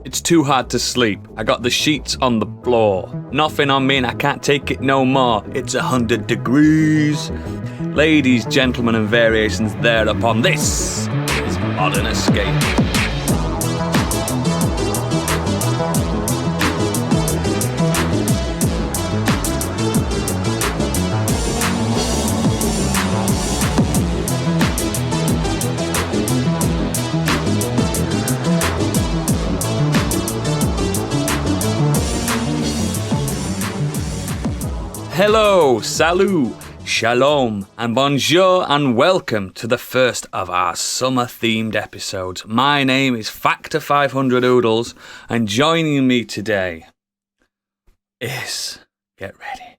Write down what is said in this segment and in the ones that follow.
It's too hard to sleep. I got the sheets on the floor. Nothing on me and I can't take it no more. It's 100 degrees. Ladies, gentlemen, and variations thereupon. This is Modern Escape. Hello, salut, shalom, and bonjour, and welcome to the first of our summer-themed episodes. My name is Factor 500 Oodles, and joining me today is, get ready,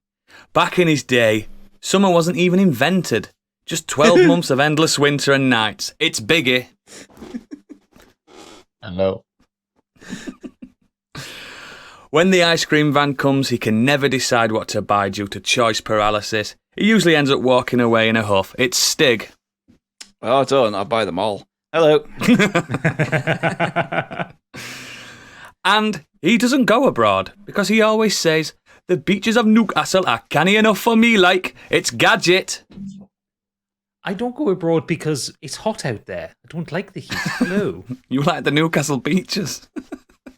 back in his day, summer wasn't even invented. Just 12 months of endless winter and nights. It's Biggie. Hello. When the ice cream van comes, he can never decide what to buy due to choice paralysis. He usually ends up walking away in a huff. It's Stig. Oh, don't. I'll buy them all. Hello. And he doesn't go abroad because he always says, the beaches of Newcastle are canny enough for me, like, it's Gadget. I don't go abroad because it's hot out there. I don't like the heat. Hello. You like the Newcastle beaches?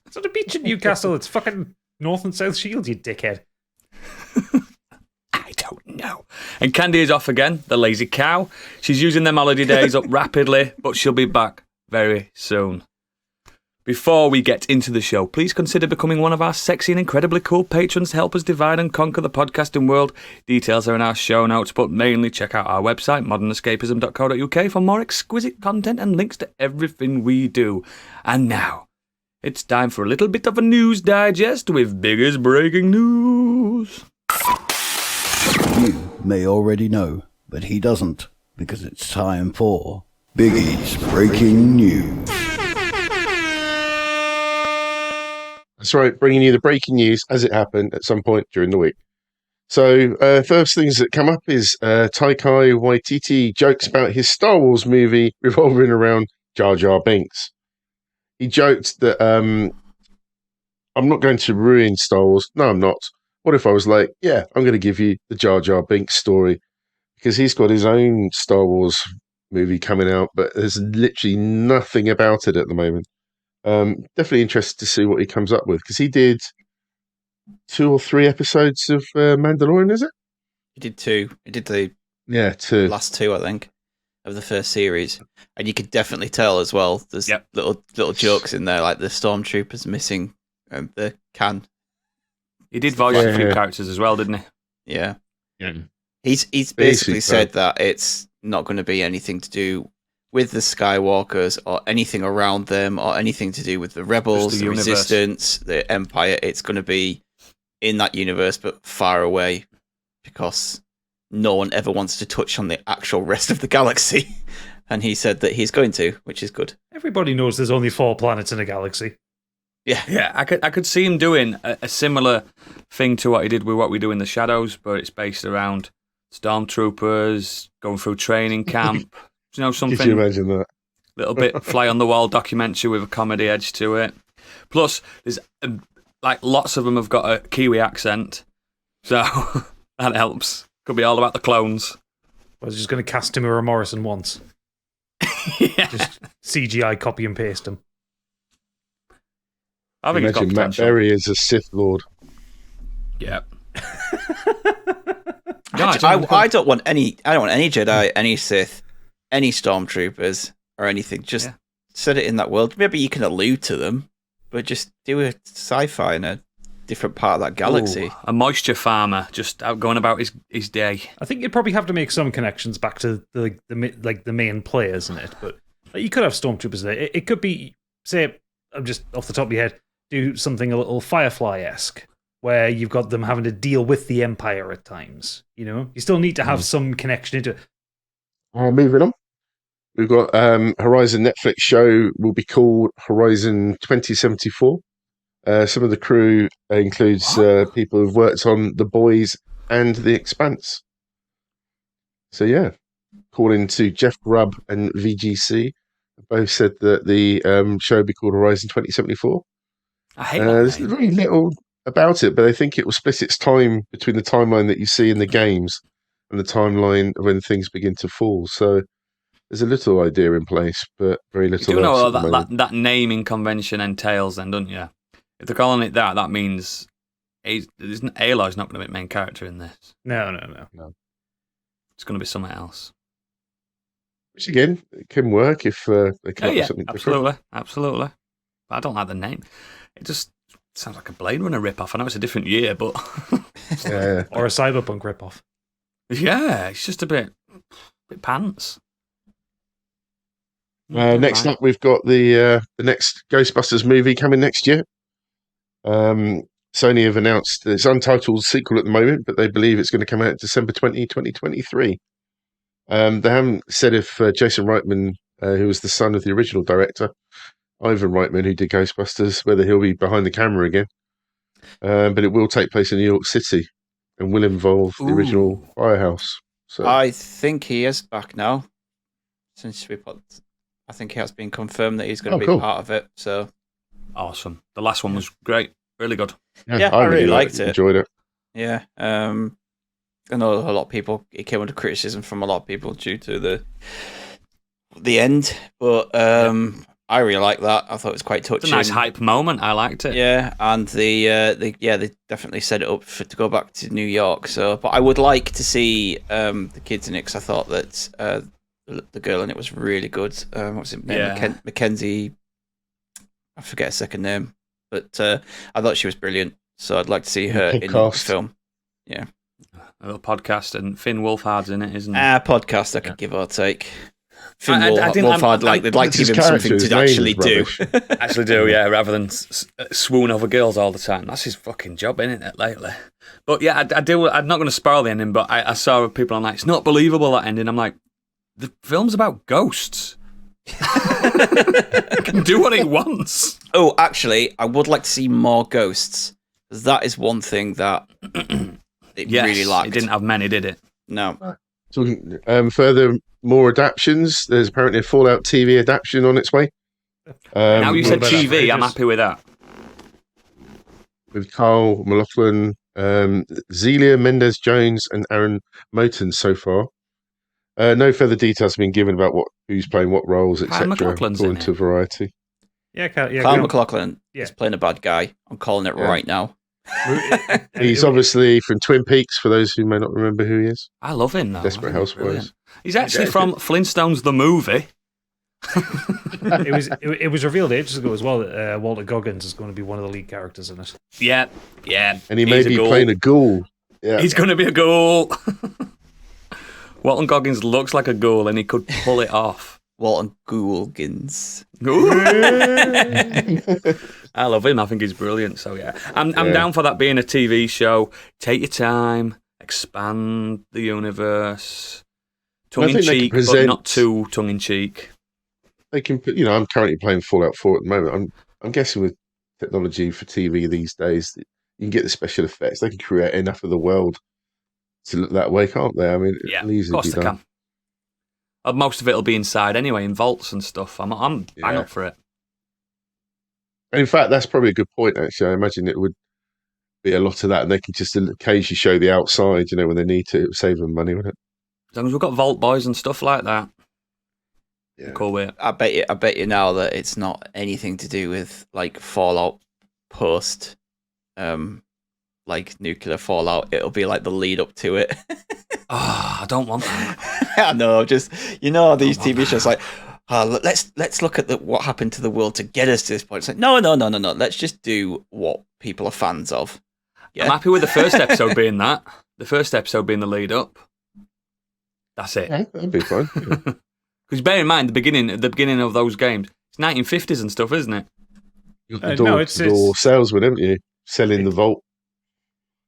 It's not a beach in Newcastle. It's fucking North and South Shields, you dickhead. I don't know. And Candy is off again, the lazy cow. She's using them holiday days up rapidly, but she'll be back very soon. Before we get into the show, please consider becoming one of our sexy and incredibly cool patrons to help us divide and conquer the podcasting world. Details are in our show notes, but mainly check out our website, modernescapism.co.uk, for more exquisite content and links to everything we do. And now, it's time for a little bit of a news digest with Biggie's breaking news. You may already know, but he doesn't, because it's time for Biggie's breaking news. That's right, bringing you the breaking news as it happened at some point during the week. So, first things that come up is Taika Waititi jokes about his Star Wars movie revolving around Jar Jar Binks. He joked that, I'm not going to ruin Star Wars. No, I'm not. What if I was like, yeah, I'm going to give you the Jar Jar Binks story? Because he's got his own Star Wars movie coming out, but there's literally nothing about it at the moment. Definitely interested to see what he comes up with, because he did 2 or 3 episodes of Mandalorian, is it? He did 2. He did the 2. last 2, I think, of the first series. And you could definitely tell as well, there's little jokes in there, like the stormtroopers missing the can. He did voice a few characters as well, didn't he? Yeah. He's basically said that it's not going to be anything to do with the Skywalkers or anything around them or anything to do with the Rebels, the Resistance, the Empire. It's going to be in that universe, but far away, because no one ever wants to touch on the actual rest of the galaxy. And he said that he's going to, which is good. Everybody knows there's only 4 planets in a galaxy. Yeah. I could see him doing a similar thing to what he did with What We Do in the Shadows, but it's based around stormtroopers going through training camp. You know, something. Could you imagine that? Little bit fly on the wall documentary with a comedy edge to it. Plus, there's lots of them have got a Kiwi accent, so that helps. Could be all about the clones. I was just going to cast Timura Morrison once. Yeah. Just CGI copy and paste him. I think imagine Matt Berry as a Sith Lord. Yeah. I don't want any Jedi, any Sith, any stormtroopers or anything. Just set it in that world. Maybe you can allude to them, but just do a sci-fi in a different part of that galaxy. Ooh, a moisture farmer just out going about his day. I think you'd probably have to make some connections back to the main players in it, but you could have stormtroopers there. It could be, say, I'm just off the top of your head, do something a little Firefly-esque, where you've got them having to deal with the Empire at times. You know, you still need to have some connection into it. Moving on. We've got Horizon Netflix show will be called Horizon 2074. Some of the crew includes people who've worked on The Boys and The Expanse. So yeah, according to Jeff Grubb and VGC, both said that the show would be called Horizon 2074. I hate There's that. very little about it, but I think it will split its time between the timeline that you see in the games and the timeline when things begin to fall. So there's a little idea in place, but very You little do know else. what that naming convention entails, then, don't you? If they're calling it that, that means Aloy's not going to be the main character in this. No. It's going to be something else. Which again, it can work if they come up with something different. Absolutely. But I don't like the name. It just sounds like a Blade Runner ripoff. I know it's a different year, but Yeah. Or a Cyberpunk ripoff. yeah, it's just a bit pants. Next up, we've got the next Ghostbusters movie coming next year. Sony have announced it's untitled sequel at the moment, but they believe it's going to come out December 2023. They haven't said if Jason Reitman, who was the son of the original director, Ivan Reitman, who did Ghostbusters, whether he'll be behind the camera again. But it will take place in New York City and will involve the original firehouse. So I think he is back now. I think it has been confirmed that he's going to be part of it. So awesome. The last one was great, really good. Yeah, I really liked it. Enjoyed it. Yeah, I know a lot of people. It came under criticism from a lot of people due to the end, but I really liked that. I thought it was quite touching. It's a nice hype moment. I liked it. Yeah, and they definitely set it up to go back to New York. So, but I would like to see the kids in it because I thought that the girl in it was really good. What's her name? Yeah. Mackenzie. I forget her second name, but I thought she was brilliant. So I'd like to see her in the film. Yeah, a little podcast, and Finn Wolfhard's in it, isn't he? Podcast I could give or take. Finn Wolfhard, they'd like to give him something to actually do. Actually do, yeah, rather than swoon over girls all the time. That's his fucking job, isn't it, lately? But yeah, I'm not going to spoil the ending, but I saw people online, it's not believable, that ending. I'm like, the film's about ghosts. It can do what it wants. Oh, actually, I would like to see more ghosts. That is one thing that it really lacked. It didn't have many, did it? No. Talking further, more adaptions. There's apparently a Fallout TV adaptation on its way. Now you said TV, I'm happy with that. With Carl McLaughlin, Zelia Mendez-Jones, and Aaron Moten so far. No further details have been given about who's playing what roles, etc. According to Variety. Carl McLaughlin is playing a bad guy. I'm calling it right now. He's obviously from Twin Peaks, for those who may not remember who he is. I love him, though. Desperate Housewives. He's actually from Flintstones the movie. It was revealed ages ago as well that Walter Goggins is going to be one of the lead characters in it. Yeah. And he may be playing a ghoul. Yeah. He's going to be a ghoul. Walton Goggins looks like a ghoul, and he could pull it off. Walton Goggins. I love him. I think he's brilliant. So yeah, I'm down for that being a TV show. Take your time, expand the universe, tongue in cheek, but not too tongue in cheek. They can put. I'm currently playing Fallout 4 at the moment. I'm guessing with technology for TV these days, you can get the special effects. They can create enough of the world to look that way, can't they? I mean, of course they can. Most of it will be inside anyway, in vaults and stuff. I'm bang up for it. And in fact, that's probably a good point, actually. I imagine it would be a lot of that, and they can just occasionally show the outside, when they need to. It would save them money, wouldn't it? As long as we've got Vault Boys and stuff like that. Yeah. Cool way. I bet you now that it's not anything to do with like Fallout post, like nuclear fallout. It'll be like the lead up to it. I don't want that. I know, just these TV shows like, let's look at what happened to the world to get us to this point. It's like, no. Let's just do what people are fans of. Yeah? I'm happy with the first episode being that. The first episode being the lead up. That's it. Yeah, that'd be fun. Because bear in mind, the beginning of those games, it's 1950s and stuff, isn't it? You've got the door salesman, haven't you? Selling the vault.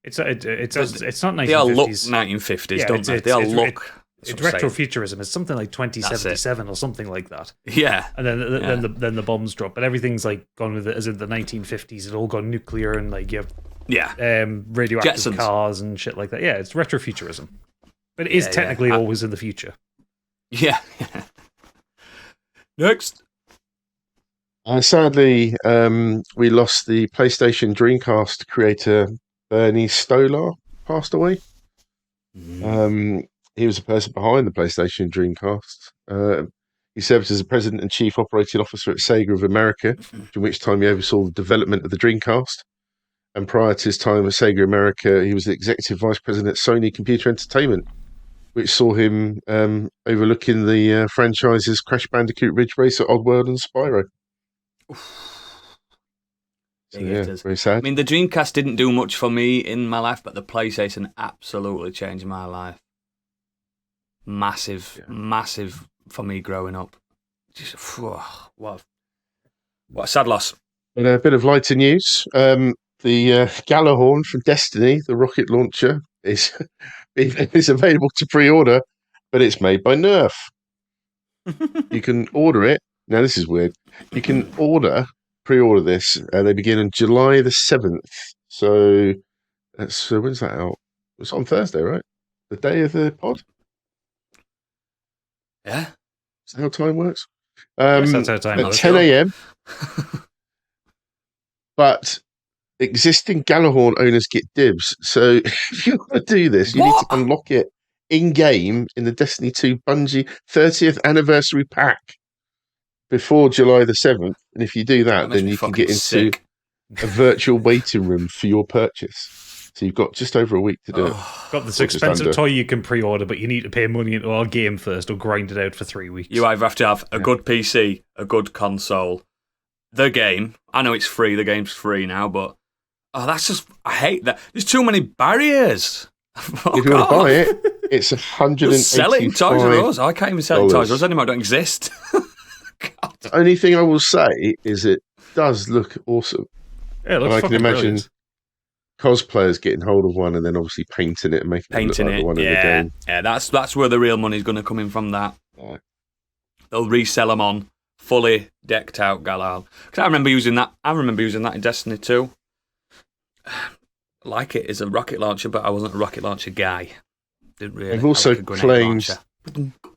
It's not 1950s. They all look 1950s, don't they? They all look. It's retrofuturism. It's something like 2077 or something like that. Yeah. And then the bombs drop, but everything's like gone with it as in the 1950s. It all gone nuclear and like you have radioactive cars and shit like that. Yeah, it's retrofuturism, but it is technically always in the future. Yeah. Next. Sadly, we lost the PlayStation Dreamcast creator, Bernie Stolar, passed away. He was the person behind the PlayStation Dreamcast. He served as the president and chief operating officer at Sega of America, during which time he oversaw the development of the Dreamcast. And prior to his time at Sega America, he was the executive vice president at Sony Computer Entertainment, which saw him overlooking the franchises Crash Bandicoot, Ridge Racer, Oddworld, and Spyro. So, yeah, very sad. I mean, the Dreamcast didn't do much for me in my life, but the PlayStation absolutely changed my life. Massive for me growing up. Just, what a sad loss. And a bit of lighter news. The Galahorn from Destiny, the rocket launcher, is available to pre-order, but it's made by Nerf. You can order it. Now, this is weird. You can pre-order this, and they begin on July the 7th. So, when's that out? It's on Thursday, right? The day of the pod? Yeah. Is that how time works? Yes, that's how time at works. 10 a.m. But existing Galahorn owners get dibs. So if you want to do this, you need to unlock it in-game in the Destiny 2 Bungie 30th anniversary pack before July the 7th. And if you do that, then you can get into a virtual waiting room for your purchase. So you've got just over a week to do it. Got this expensive toy you can pre-order, but you need to pay money into our game first or grind it out for 3 weeks. You either have to have a good PC, a good console, the game. I know it's free, the game's free now, but that's just, I hate that. There's too many barriers. If you want to buy it, it's $185. Sell it in Toys R Us. I can't even sell it in Toys R Us anymore. I don't exist. God. The only thing I will say is it does look awesome. Yeah, it looks and I can imagine brilliant. Cosplayers getting hold of one and then obviously painting it and making it look like the one in the game. Yeah, that's where the real money's going to come in from that. Yeah. They'll resell them on fully decked out Galahorn. Because I remember using that in Destiny 2. I like it as a rocket launcher, but I wasn't a rocket launcher guy. Didn't really. They've also claimed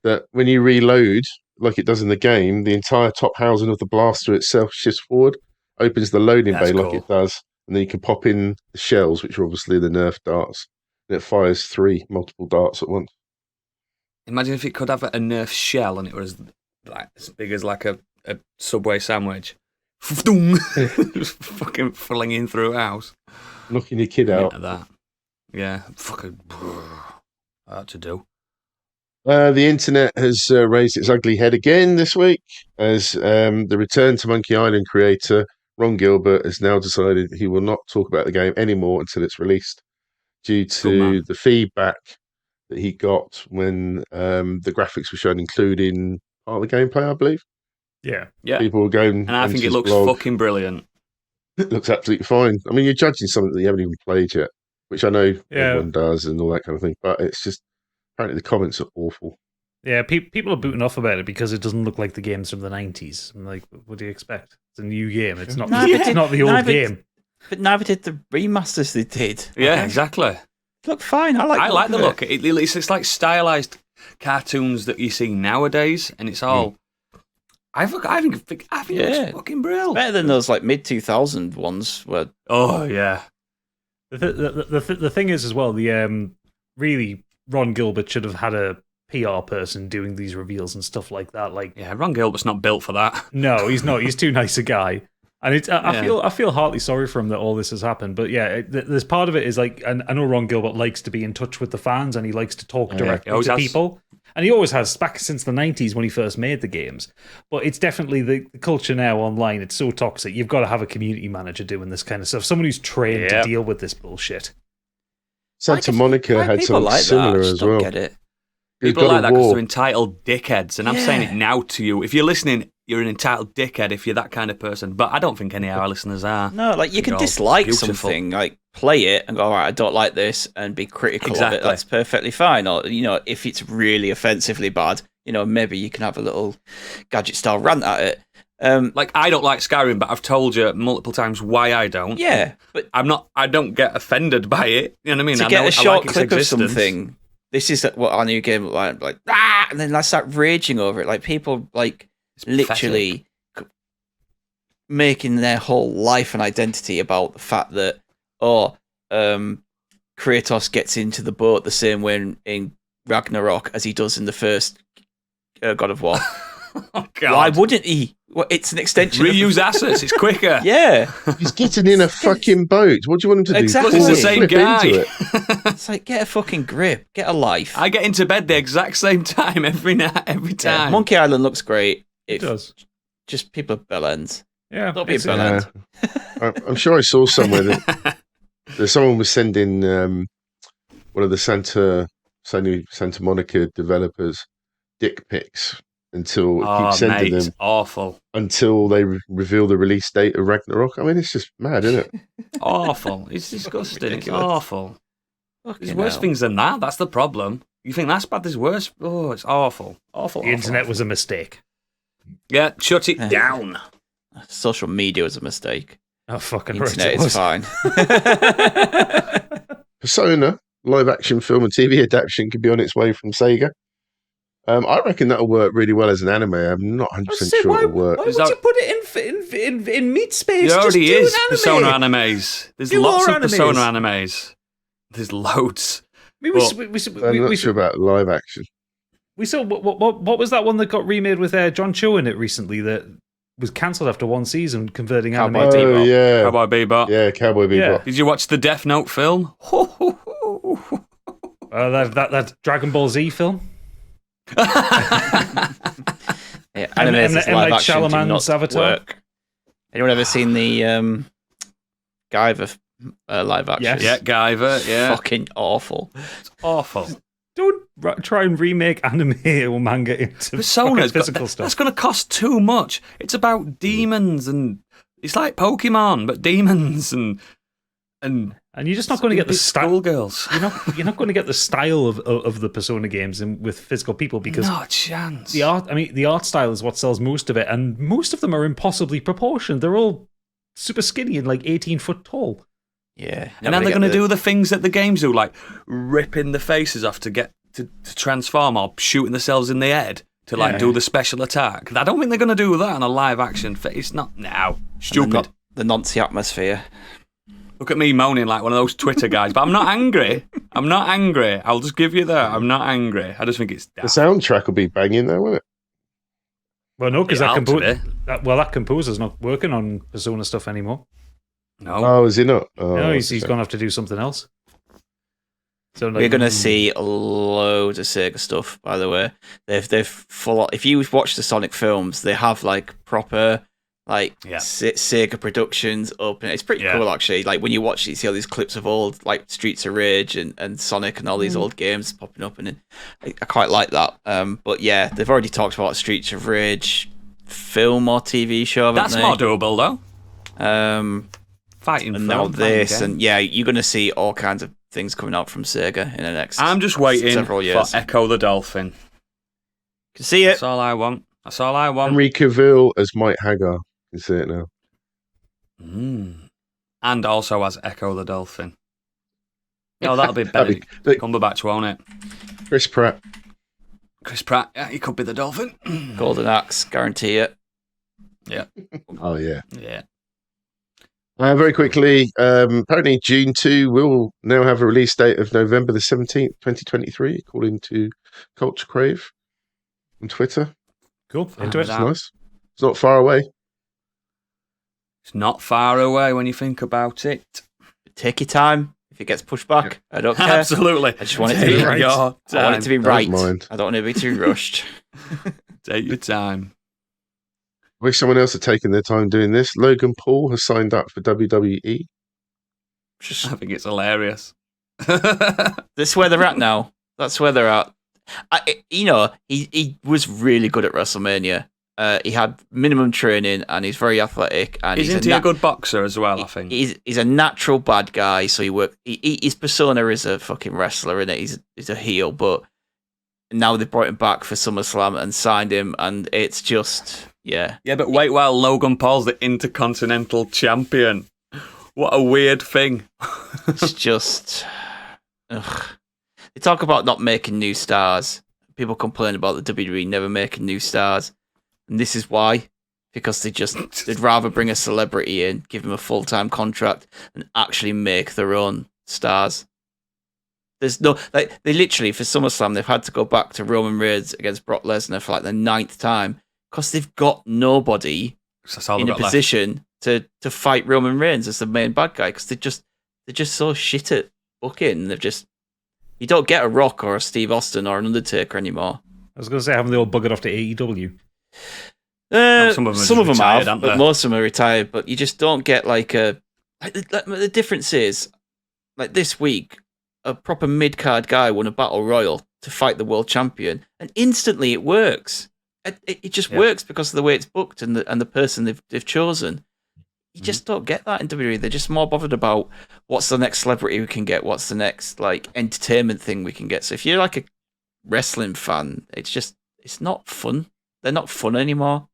that when you reload, like it does in the game, the entire top housing of the blaster itself shifts forward, opens the loading bay like it does, and then you can pop in the shells, which are obviously the Nerf darts, and it fires multiple darts at once. Imagine if it could have a Nerf shell and it was like as big as like a Subway sandwich. Just fucking flinging through a house. Knocking your kid out. That. Yeah, fucking hard to do. The internet has raised its ugly head again this week as the Return to Monkey Island creator Ron Gilbert has now decided he will not talk about the game anymore until it's released due to the feedback that he got when the graphics were shown, including part of the gameplay, I believe. Yeah. People were going, and I think it looks fucking brilliant. It looks absolutely fine. I mean, you're judging something that you haven't even played yet, which I know everyone does and all that kind of thing, but it's just apparently the comments are awful. Yeah, people are booting off about it because it doesn't look like the games from the 90s. I'm like, what do you expect? It's a new game. It's not. It's not the old game. But neither did the remasters they did. Yeah, exactly. It looked fine. I like the look. It's like stylized cartoons that you see nowadays, and it's all. I think it's fucking brilliant. Better than those like mid-2000 ones. Where oh yeah. The thing is as well. Really Ron Gilbert should have had a PR person doing these reveals and stuff like that. Like, yeah, Ron Gilbert's not built for that. No, he's not. He's too nice a guy. And I feel heartily sorry for him that all this has happened. But yeah, there's part of it is like, and I know Ron Gilbert likes to be in touch with the fans and he likes to talk directly to people. And he always has, back since the 90s when he first made the games. But it's definitely the culture now online. It's so toxic. You've got to have a community manager doing this kind of stuff. Someone who's trained to deal with this bullshit. Santa Monica had something like similar as well. Get it. People like that because they're entitled dickheads. And I'm saying it now to you. If you're listening, you're an entitled dickhead if you're that kind of person. But I don't think any of our listeners are. No, like you can dislike something, like play it and go, all right, I don't like this, and be critical of it. That's perfectly fine. Or, if it's really offensively bad, maybe you can have a little gadget-style rant at it. Like, I don't like Skyrim, but I've told you multiple times why I don't. Yeah, but I don't get offended by it. You know what I mean? To get a short clip of something, this is what our new game like, and then I start raging over it. Like, people, like, literally making their whole life and identity about the fact that Kratos gets into the boat the same way in Ragnarok as he does in the first God of War. Oh, God. Why wouldn't he? Well, it's an extension. Reuse assets. It's quicker. Yeah. He's getting in a fucking boat. What do you want him to do? Exactly. It's the same Flip guy. into it? It's like, get a fucking grip. Get a life. I get into bed the exact same time every night, every Yeah, time. Monkey Island looks great. It does. Just people are bell ends. Yeah. Don't be a it's- bell end. I'm sure I saw somewhere that someone was sending one of the Santa Monica developers dick pics until keep sending them awful. until they reveal the release date of Ragnarok. I mean, it's just mad, isn't it? Awful. It's disgusting. It's ridiculous. awful. Fucking There's worse hell. things than that. That's the problem. You think that's bad? There's worse. Oh, it's awful. Awful. The internet was a mistake. Yeah, shut it down. Social media was a mistake. Oh, fucking Internet is fine. Persona live action film and TV adaptation could be on its way from Sega. I reckon that'll work really well as an anime. I'm not 100% sure it'll work. Why Is would that- you put it in meat space? There already Just do is an anime. Persona animes. There's Do lots more of Persona animes. animes. There's loads. I mean, I'm not sure about live action. we saw what was that one that got remade with John Cho in it recently that was cancelled after one season, converting anime. Cowboy to- Bebop. Oh, yeah. Cowboy Bebop. Yeah, Cowboy Yeah. Bebop. Did you watch the Death Note film? that Dragon Ball Z film. Yeah, animes as M. live Night action do Shyamalan's not Avatar. work. Anyone ever seen the Guyver live action? Yes. Yeah, Guyver. Yeah, Fucking awful. it's awful. Don't try and remake anime or manga into Persona's fucking physical that's stuff. going to cost too much. It's about demons and it's like Pokemon, but demons and And you're just not going to get the style. schoolgirls. You're not going to get the style of the Persona games with physical people because Not a chance. the art. I mean, the art style is what sells most of it, and most of them are impossibly proportioned. They're all super skinny and like 18 foot tall. Yeah. And then they're going to do the things that the games do, like ripping the faces off to get to transform or shooting themselves in the head to like Yeah. do the special attack. I don't think they're going to do that in a live action. It's not now. Stupid. the Nazi atmosphere. Look at me moaning like one of those Twitter guys, but I'm not angry. I'm not angry. I'll just give you that. I'm not angry. I just think it's The daft. soundtrack will be banging though, won't it? Well, no, because It helps a bit. that composer's not working on Persona stuff anymore. No. Oh, is he not? Oh, No, he's okay. going to have to do something else. So We're going to see loads of Sega stuff, by the way. They've full. If you watch the Sonic films, they have like proper like Yeah. Sega productions open. It's pretty Yeah. cool actually. Like when you watch it, you see all these clips of old like Streets of Rage and Sonic and all these old games popping up, and I quite like that. But yeah, they've already talked about Streets of Rage film or TV show. Haven't That's they? more doable though. Fighting And film, now this, fighting game. and yeah, you're going to see all kinds of things coming out from Sega in the next. I'm just waiting several years. for Echo the Dolphin. Can see it. That's all I want. That's all I want. Henry Cavill as Mike Hagar. You see it now. And also as Echo the Dolphin. No, that'll be That'd better. be- Cumberbatch, won't it? Chris Pratt. Chris Pratt, yeah, he could be the Dolphin. Golden Axe, guarantee it. Yeah, Oh yeah. yeah. Very quickly, apparently June 2 will now have a release date of November the 17th, 2023, according to Culture Crave on Twitter. Cool. Into That's it. It's nice. It's not far away. It's not far away when you think about it. Take your time. If it gets pushed back, I don't care. Absolutely. I just want it to Take be right. your I want time. it to be Don't right. mind. I don't want it to be too rushed. Take your time. I wish someone else had taken their time doing this. Logan Paul has signed up for WWE. I think it's hilarious. This is where they're at now. That's where they're at. He was really good at WrestleMania. He had minimum training and he's very athletic. And Isn't he a good boxer as well, I think? He's a natural bad guy, so his persona is a fucking wrestler, and he's a heel. But now they brought him back for SummerSlam and signed him, and it's just yeah. Yeah, but wait while Logan Paul's the Intercontinental Champion. What a weird thing. It's just ugh. They talk about not making new stars. People complain about the WWE never making new stars, and this is why. because they'd rather bring a celebrity in, give them a full-time contract, and actually make their own stars. There's no they literally for SummerSlam they've had to go back to Roman Reigns against Brock Lesnar for like the 9th time because they've got nobody in a position to fight Roman Reigns as the main bad guy because they're just so shit at booking. You don't get a Rock or a Steve Austin or an Undertaker anymore. I was going to say, haven't they all buggered off to AEW? Some of them have, but most of them are retired. But you just don't get the difference is, like this week, a proper mid-card guy won a battle royal to fight the world champion, and instantly it works. It just works because of the way it's booked and the person they've chosen. You just don't get that in WWE. They're just more bothered about what's the next celebrity we can get, what's the next like entertainment thing we can get. So if you're like a wrestling fan, it's not fun. They're not fun anymore.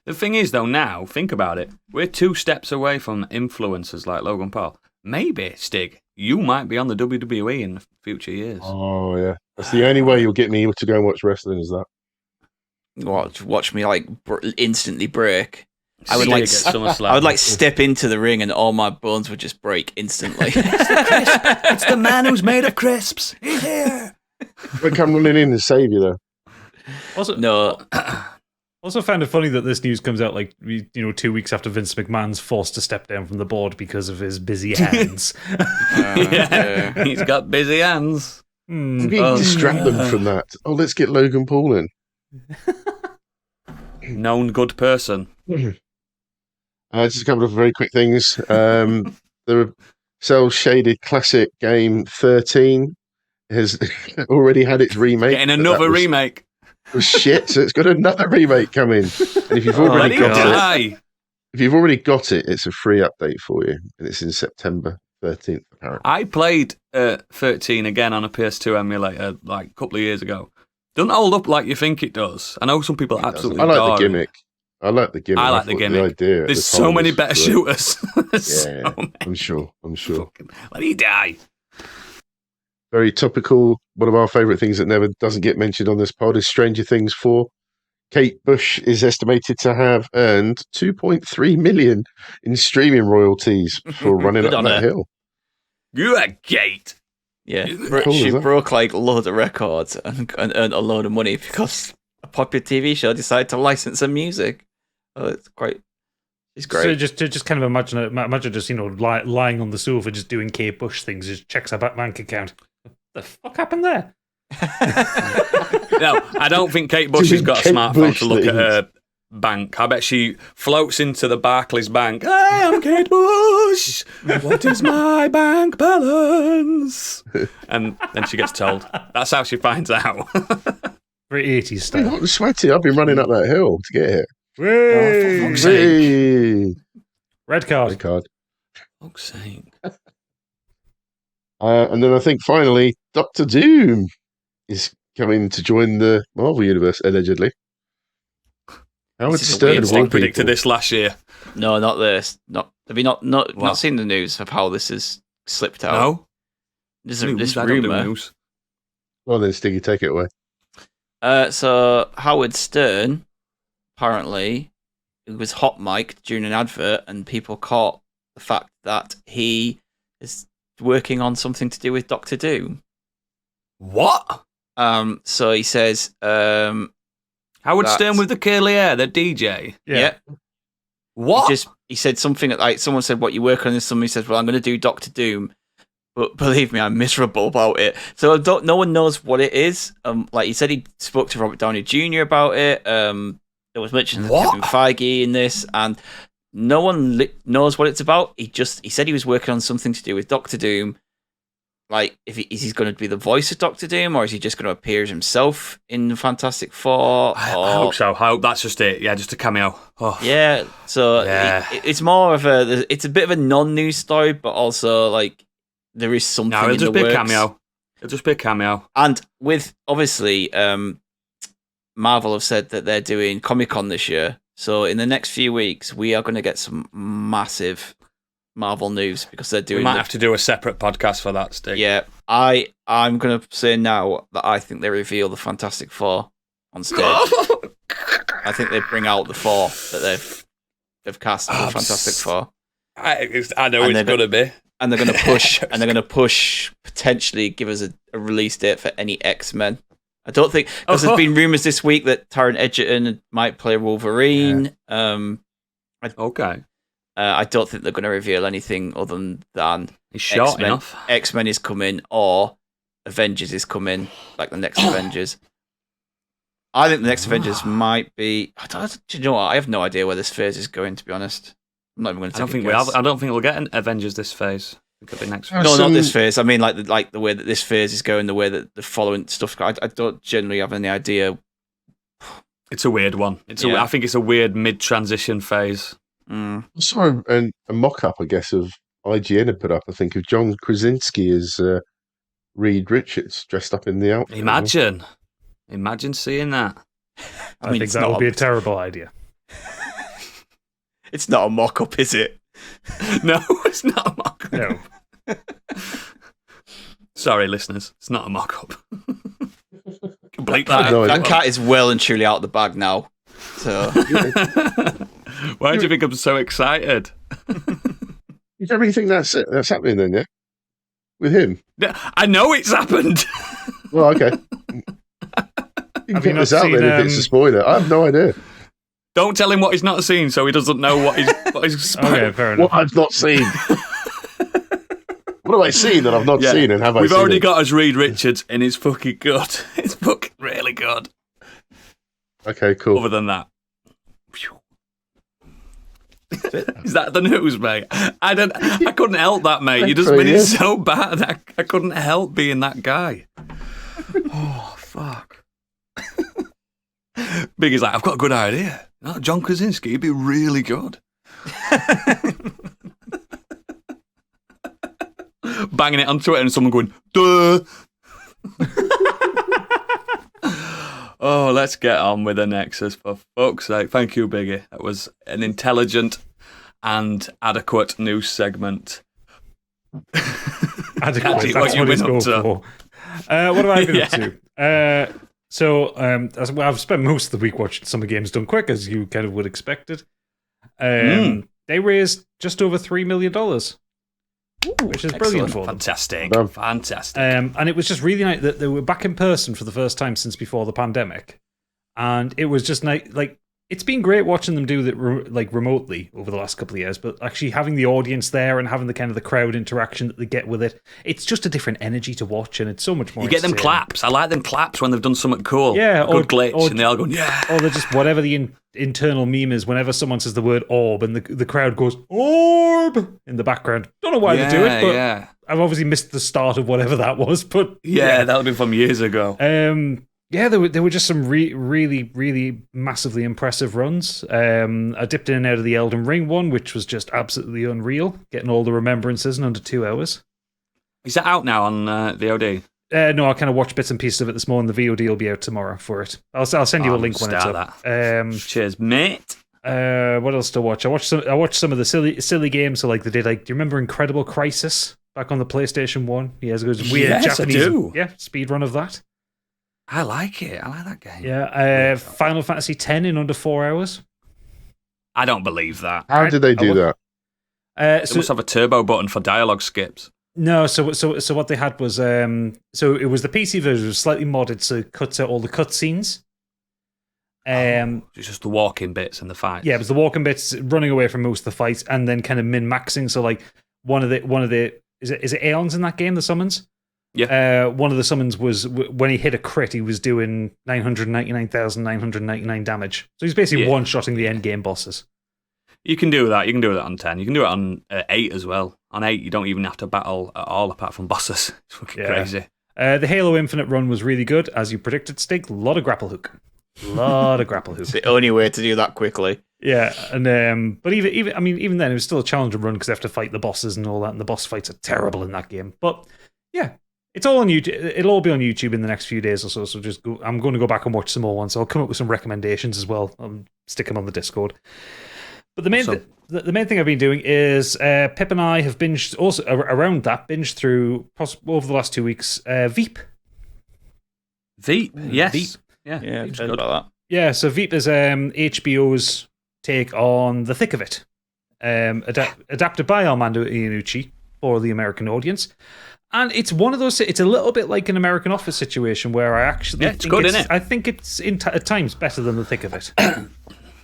The thing is, though, now, think about it. We're 2 steps away from influencers like Logan Paul. Maybe, Stig, you might be on the WWE in future years. Oh, yeah. That's the only way you'll get me to go and watch wrestling is that. Watch me, like, instantly break. I would like step into the ring and all my bones would just break instantly. It's the man who's made of crisps. He's here. But come running in and save you, though. Also found it funny that this news comes out 2 weeks after Vince McMahon's forced to step down from the board because of his busy hands. He's got busy hands. Maybe distract them from that. Oh, let's get Logan Paul in. Known good person. Just a couple of very quick things. The cel-shaded classic game 13 has already had its remake. Getting another remake. It was shit, so it's got another remake coming. And if you've already got it, it's a free update for you, and it's in September 13th. Apparently, I played 13 again on a PS2 emulator like a couple of years ago. Doesn't hold up like you think it does. I know some people absolutely. I like the gimmick. I like the gimmick. The idea. There's so many better shooters. Yeah, I'm sure. Let me die. Very topical. One of our favourite things that never doesn't get mentioned on this pod is Stranger Things 4. Kate Bush is estimated to have earned $2.3 million in streaming royalties for running up that hill. You're a Kate. Yeah, she broke like loads of records and earned a load of money because a popular TV show decided to license her music. Oh, it's great. So just kind of imagine just lying on the sofa, just doing Kate Bush things. Just checks her bank account. What the fuck happened there? No, I don't think Kate Bush has got a smartphone to look at her bank. I bet she floats into the Barclays Bank. Hey, I'm Kate Bush. What is my bank balance? And then she gets told. That's how she finds out. Very 80s style. I'm sweaty. I've been running up that hill to get here. Oh, for fuck's sake. Red card. Red card. Fuck's sake. And then I think finally, Doctor Doom is coming to join the Marvel Universe, allegedly. Howard Stern of all people predicted this last year. No, not this. Have you not seen the news of how this has slipped out? No. There's this rumor. Well, then, Stiggy, take it away. So Howard Stern, apparently, it was hot mic'd during an advert, and people caught the fact that he is working on something to do with Doctor Doom. What? So he says, Howard Stern with the curly hair, the DJ. Yeah. What? He said something like, someone said, "What you work on?" And somebody says, "Well, I'm going to do Doctor Doom." But believe me, I'm miserable about it. So no one knows what it is. Like he said, he spoke to Robert Downey Jr. about it. There was mention of Kevin Feige in this, and no one knows what it's about. He said he was working on something to do with Doctor Doom. Like, is he going to be the voice of Doctor Doom, or is he just going to appear as himself in Fantastic Four? I hope so. I hope that's just it. Yeah, just a cameo. Oh. Yeah. So it's more of it's a bit of a non-news story, but also like there is something. No, it'll just be a cameo. It'll just be a cameo. And with obviously, Marvel have said that they're doing Comic-Con this year. So in the next few weeks, we are going to get some massive Marvel news because they're doing. We might have to do a separate podcast for that, Stig. Yeah, I'm going to say now that I think they reveal the Fantastic Four on stage. I think they bring out the four that they've cast for the Fantastic Four. I know it's going to be. And they're going to push, and they're going to push, potentially give us a release date for any X-Men. I don't think, because there's been rumours this week that Taron Egerton might play Wolverine. Okay. I don't think they're going to reveal anything other than He's short enough. X-Men is coming, or Avengers is coming, like the next Avengers. I think the next Avengers might be. Do you know what? I have no idea where this phase is going, to be honest. I'm not even going to take a guess. I don't think we'll get an Avengers this phase. It could be next phase. No, not this phase. I mean, like the way that this phase is going, the way that the following stuff. I don't generally have any idea. It's a weird one. I think it's a weird mid-transition phase. I saw a mock-up, I guess, of IGN had put up, I think, of John Krasinski as Reed Richards dressed up in the outfit. Imagine seeing that. I think that would be a terrible idea. It's not a mock-up, is it? No, it's not a mock-up. No. Sorry, listeners. It's not a mock-up. That cat is well and truly out of the bag now. So, why do you think I'm so excited? You don't really think that's happening then, yeah? With him? I know it's happened. Well, okay. You can put this out then if it's a spoiler. I have no idea. Don't tell him what he's not seen, so he doesn't know what he's Okay, fair enough. What I've not seen. What have I seen that I've not seen, and have I seen? We've already got us Reed Richards, and it's fucking good. It's fucking really good. Okay, cool. Other than that. Is that the news, mate? I couldn't help that, mate. You just made it so bad. I couldn't help being that guy. Oh, fuck. Biggie's like, I've got a good idea. No, John Krasinski, he'd be really good. Banging it on Twitter and someone going, duh. Oh, let's get on with the Nexus, for fuck's sake. Thank you, Biggie. That was an intelligent and adequate news segment. Adequate, that's what he's going for. What have I been up to? So I've spent most of the week watching Summer Games Done Quick, as you kind of would expect it. They raised just over $3 million. Which is brilliant for them. Fantastic. And it was just really nice that they were back in person for the first time since before the pandemic. And it was just nice. Like, it's been great watching them do that remotely over the last couple of years, but actually having the audience there and having the kind of the crowd interaction that they get with it, it's just a different energy to watch, and it's so much more. You get them claps. I like them claps when they've done something cool. Yeah, good glitch, and they all go, yeah. Or they're just whatever the internal meme is. Whenever someone says the word orb, and the crowd goes orb in the background. Don't know why they do it, but I've obviously missed the start of whatever that was. But that'll be from years ago. There were just some really, really massively impressive runs. I dipped in and out of the Elden Ring one, which was just absolutely unreal, getting all the remembrances in under 2 hours. Is that out now on VOD? No, I kind of watched bits and pieces of it this morning. The VOD will be out tomorrow for it. I'll send you a link when it's up. Cheers, mate. What else to watch? I watched some of the silly games. So like they did, do you remember Incredible Crisis back on the PlayStation 1? Yeah, it was weird Japanese. I do. Yeah, speed run of that. I like it. I like that game. Yeah, Final Fantasy X in under 4 hours. I don't believe that. How did they do that? They must have a turbo button for dialogue skips. No, so what they had was so it was the PC version, it was slightly modded, so it cuts out all the cutscenes. It's just the walking bits and the fights. Yeah, it was the walking bits, running away from most of the fights, and then kind of min-maxing. So like one of the is it Aeons in that game, the summons? Yeah. One of the summons was when he hit a crit, he was doing 999,999 damage. So he's basically one-shotting the end game bosses. You can do that. You can do that on 10. You can do it on 8 as well. On 8, you don't even have to battle at all apart from bosses. It's fucking crazy. The Halo Infinite run was really good, as you predicted, Stig. A lot of grapple hook. It's the only way to do that quickly. Yeah, and but even then, it was still a challenging run because they have to fight the bosses and all that, and the boss fights are terrible in that game. But yeah, it's all on YouTube. It'll all be on YouTube in the next few days or so. So just go. I'm going to go back and watch some more ones. So I'll come up with some recommendations as well. I'll stick them on the Discord. But the main thing I've been doing is Pip and I have binged through over the last 2 weeks. Veep. Veep, yes. Veep. Yeah, I've heard about that. Yeah, so Veep is HBO's take on The Thick of It, adapted by Armando Iannucci for the American audience. And it's one of those. It's a little bit like an American Office situation where I actually it's good, isn't it? I think it's at times better than The Thick of It.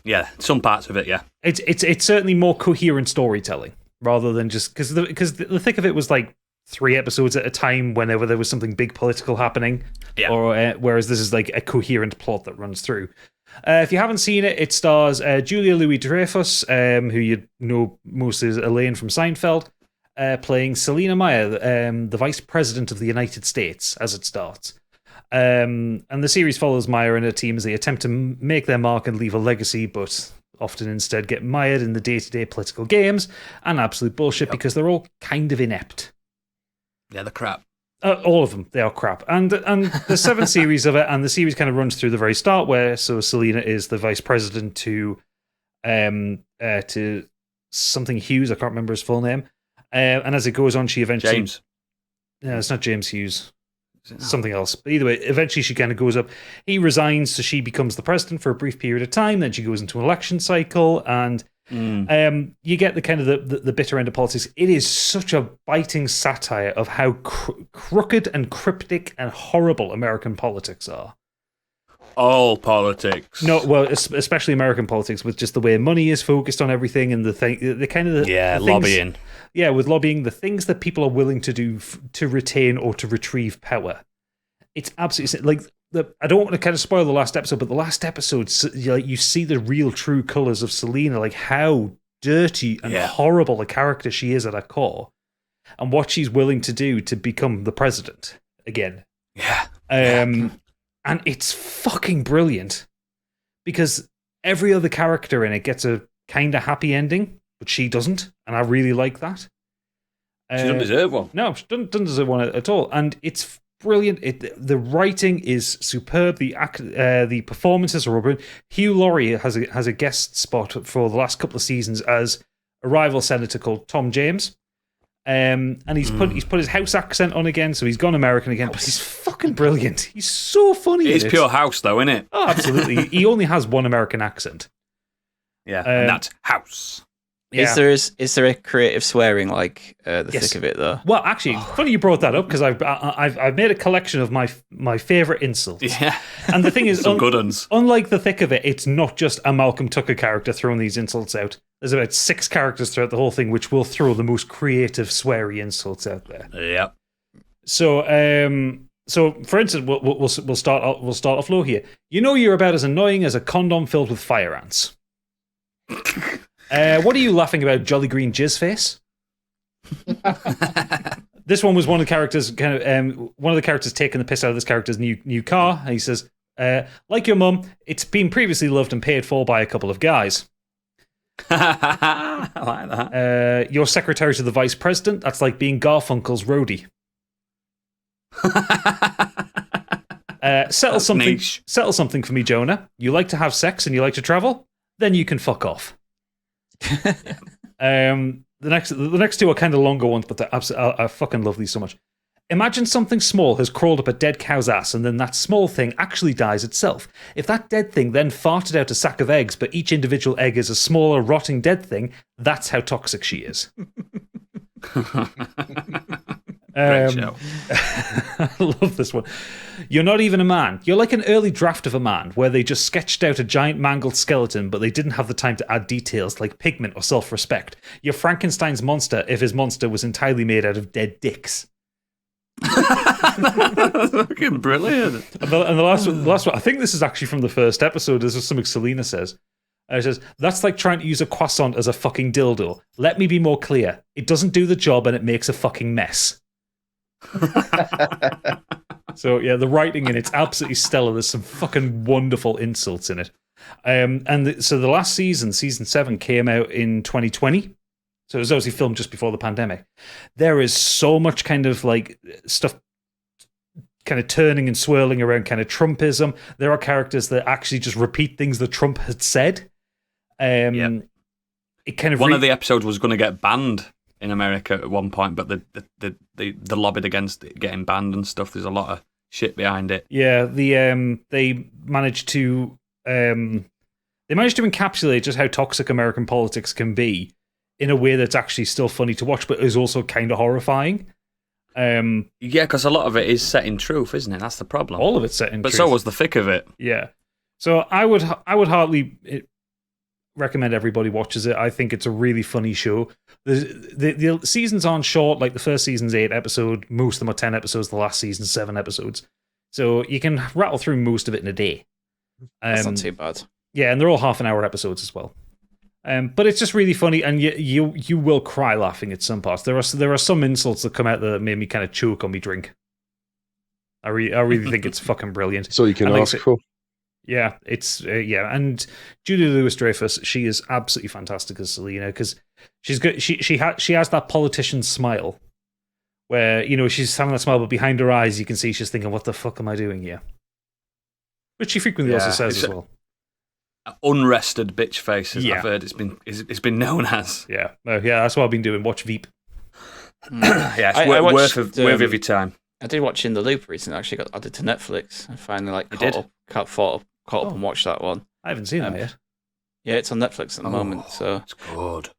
Yeah, some parts of it, yeah. It's certainly more coherent storytelling rather than just because the Thick of It was like 3 episodes at a time whenever there was something big political happening. Yeah. Or whereas this is like a coherent plot that runs through. If you haven't seen it, it stars Julia Louis-Dreyfus, who you know most as Elaine from Seinfeld. Playing Selina Meyer, the Vice President of the United States, as it starts. And the series follows Meyer and her team as they attempt to make their mark and leave a legacy, but often instead get mired in the day-to-day political games and absolute bullshit because they're all kind of inept. Yeah, they're crap. All of them, they are crap. And there's 7 series of it, and the series kind of runs through the very start where Selina is the Vice President to something Hughes, I can't remember his full name. And as it goes on, she eventually... James. No, it's not James Hughes. Something else. But either way, eventually she kind of goes up. He resigns, so she becomes the president for a brief period of time. Then she goes into an election cycle, and you get the kind of the bitter end of politics. It is such a biting satire of how crooked and cryptic and horrible American politics are. All politics. No, well, especially American politics, with just the way money is focused on everything and the kind of the lobbying. Yeah, with lobbying, the things that people are willing to do to retain or to retrieve power. It's absolutely like I don't want to kind of spoil the last episode, but the last episode, you see the real true colors of Selina, like how dirty and horrible a character she is at her core, and what she's willing to do to become the president again. Yeah. And it's fucking brilliant because every other character in it gets a kind of happy ending, but she doesn't, and I really like that. She doesn't deserve one. No, she doesn't deserve one at all, and it's brilliant. The writing is superb. The performances are brilliant. Hugh Laurie has a guest spot for the last couple of seasons as a rival senator called Tom James. And he's put his house accent on again, so he's gone American again. But he's fucking brilliant. He's so funny. It's pure house, though, isn't it? Oh, absolutely. He only has one American accent. Yeah, and that's house. Yeah. Is there a creative swearing like the thick of it though? Well, actually, funny you brought that up because I've made a collection of my favorite insults. Yeah, and the thing is, some good ones. Unlike the thick of it, it's not just a Malcolm Tucker character throwing these insults out. There's about 6 characters throughout the whole thing which will throw the most creative sweary insults out there. Yep. So, for instance, we'll start off low here. You know you're about as annoying as a condom filled with fire ants. What are you laughing about, Jolly Green Jizz Face? This one was one of the characters, one of the characters taking the piss out of this character's new car. And he says, "Like your mum, it's been previously loved and paid for by a couple of guys." I like that. Your secretary to the vice president. That's like being Garfunkel's roadie. Settle something for me, Jonah. You like to have sex and you like to travel? Then you can fuck off. The next 2 are kind of longer ones, but I fucking love these so much. Imagine something small has crawled up a dead cow's ass, and then that small thing actually dies itself. If that dead thing then farted out a sack of eggs, but each individual egg is a smaller, rotting dead thing, that's how toxic she is. Great show. I love this one. You're not even a man. You're like an early draft of a man, where they just sketched out a giant mangled skeleton, but they didn't have the time to add details like pigment or self-respect. You're Frankenstein's monster if his monster was entirely made out of dead dicks. That's fucking brilliant. And the last one, I think this is actually from the first episode. This is something Selina says. It says, "That's like trying to use a croissant as a fucking dildo. Let me be more clear. It doesn't do the job and it makes a fucking mess." So yeah, the writing in it's absolutely stellar. There's some fucking wonderful insults in it. So the last season 7, came out in 2020. So it was obviously filmed just before the pandemic. There is so much kind of like stuff kind of turning and swirling around kind of Trumpism. There are characters that actually just repeat things that Trump had said. It kind of one of the episodes was going to get banned in America at one point, but they lobbied against it getting banned and stuff. There's a lot of shit behind it. Yeah, they managed to encapsulate just how toxic American politics can be in a way that's actually still funny to watch, but is also kind of horrifying. Yeah, because a lot of it is set in truth, isn't it? That's the problem. All of it's set in but truth. so was the thick of it. Yeah. So I would hardly recommend everybody watches it. I think it's a really funny show. The seasons aren't short. Like the first season's 8 episodes, most of them are 10 episodes. The last season's 7 episodes. So you can rattle through most of it in a day. That's not too bad. Yeah, and they're all half-an-hour episodes as well. But it's just really funny, and you will cry laughing at some parts. There are some insults that come out that made me kind of choke on me drink. I really think it's fucking brilliant. So you can ask for. Yeah, it's and Julia Louis-Dreyfus, she is absolutely fantastic as Selena because she's good. She has that politician smile, where she's having that smile, but behind her eyes you can see she's thinking, "What the fuck am I doing here?" Which she frequently also says as well. Unrested bitch faces. I've heard it's been known as. Yeah, that's what I've been doing. Watch Veep. Yeah, it's worth of your time. I did watch In the Loop recently. Actually, got added to Netflix. I finally caught up and watched that one. I haven't seen that yet. Yeah, it's on Netflix at the moment. So it's good.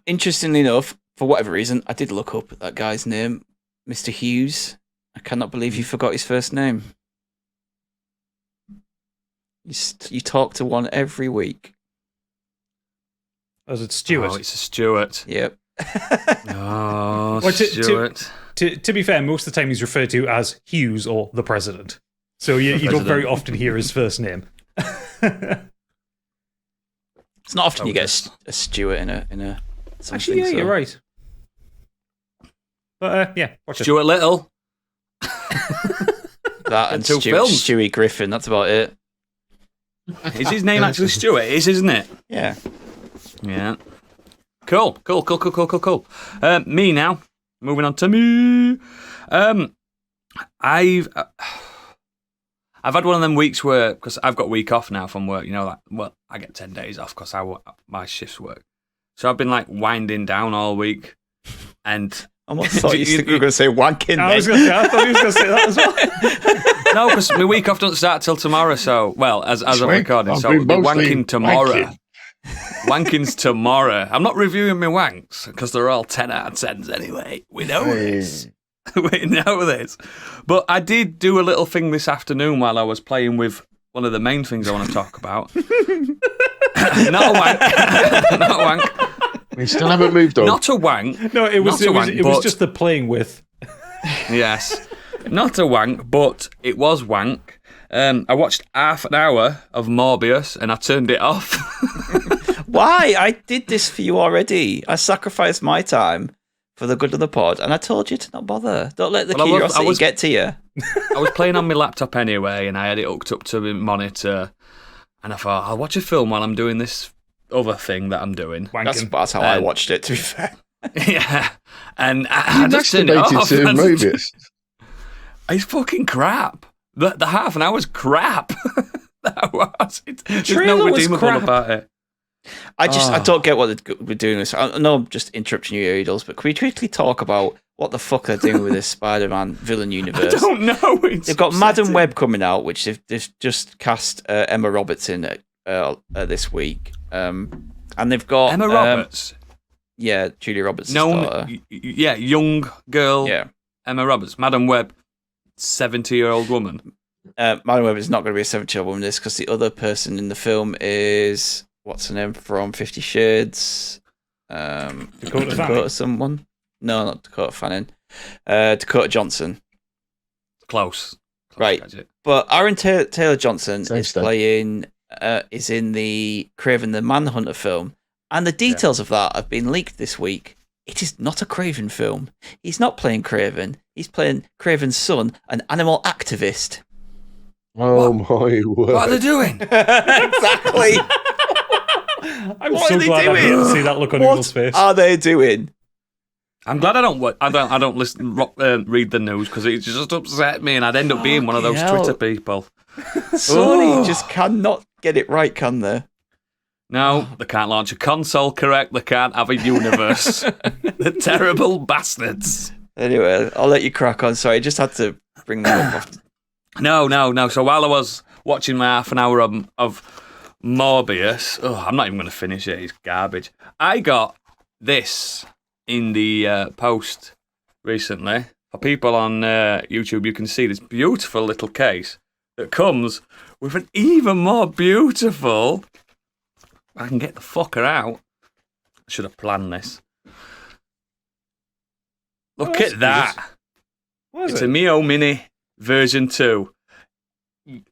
Interestingly enough, for whatever reason, I did look up that guy's name, Mr. Hughes. I cannot believe you forgot his first name. You talk to one every week. Oh, is it Stuart? Oh, it's a Stuart. Yep. Oh, Stuart. To be fair, most of the time he's referred to as Hughes or the President. So you don't very often hear his first name. It's not often you get a Stuart in a something. Actually, yeah, you're right. But watch Stuart Little. That and Stewie Griffin. That's about it. Is his name actually Stuart? It is, isn't it? Yeah. Yeah. Cool. Me now. Moving on to me. I've had one of them weeks where, because I've got a week off now from work, I get 10 days off because my shifts work. So I've been like winding down all week. And I thought you were going to say wanking. I thought he was going to say that as well. No, because my week off doesn't start till tomorrow. So, as I'm recording, so it'll be wanking tomorrow. Wanking's tomorrow. I'm not reviewing my wanks because they're all 10 out of 10s anyway. We know this. We know this. But I did do a little thing this afternoon while I was playing with one of the main things I want to talk about. Not a wank. Not a wank. We still haven't moved on. Not a wank. No, it was just the playing with. Yes. Not a wank, but it was wank. I watched half an hour of Morbius and I turned it off. Why? I did this for you already. I sacrificed my time for the good of the pod, and I told you to not bother. Don't let the curiosity get to you. I was playing on my laptop anyway, and I had it hooked up to my monitor, and I thought, I'll watch a film while I'm doing this other thing that I'm doing. That's how I watched it, to be fair. Yeah. And I just turned it off. Mobius. It's fucking crap. The half an hour's crap. That was. There's no redeemable about it. I don't get what we're doing this. I know I'm just interrupting you, Idols, but can we quickly talk about what the fuck they're doing with this Spider-Man villain universe? I don't know. They've got Madam Web coming out, which they've just cast Emma Roberts in this week, and they've got Emma Roberts. Yeah, Julia Roberts' daughter. Yeah, young girl. Yeah, Emma Roberts, Madam Web, 70-year-old woman. Madam Web is not going to be a 70-year-old woman. This because the other person in the film is. What's her name from 50 Shades? Dakota someone? No, not Dakota Fanning. Dakota Johnson. Close right. Gadget. But Aaron Taylor Johnson is in the Kraven the Manhunter film. And the details of that have been leaked this week. It is not a Kraven film. He's not playing Kraven. He's playing Kraven's son, an animal activist. Oh, my word. What are they doing? Exactly. I'm so glad I didn't see that look on Eagle's face. What are they doing? I'm glad I don't listen, read the news because it just upset me, and I'd end up being one of those Twitter people. Sony just cannot get it right, can they? No, they can't launch a console correct. They can't have a universe. They're terrible bastards. Anyway, I'll let you crack on. Sorry, I just had to bring that up. No. So while I was watching my half an hour of Morbius, I'm not even going to finish it. It's garbage. I got this in the post recently. For people on YouTube, you can see this beautiful little case that comes with an even more beautiful... I can get the fucker out. I should have planned this. Look at that. It's a Mio Mini version 2.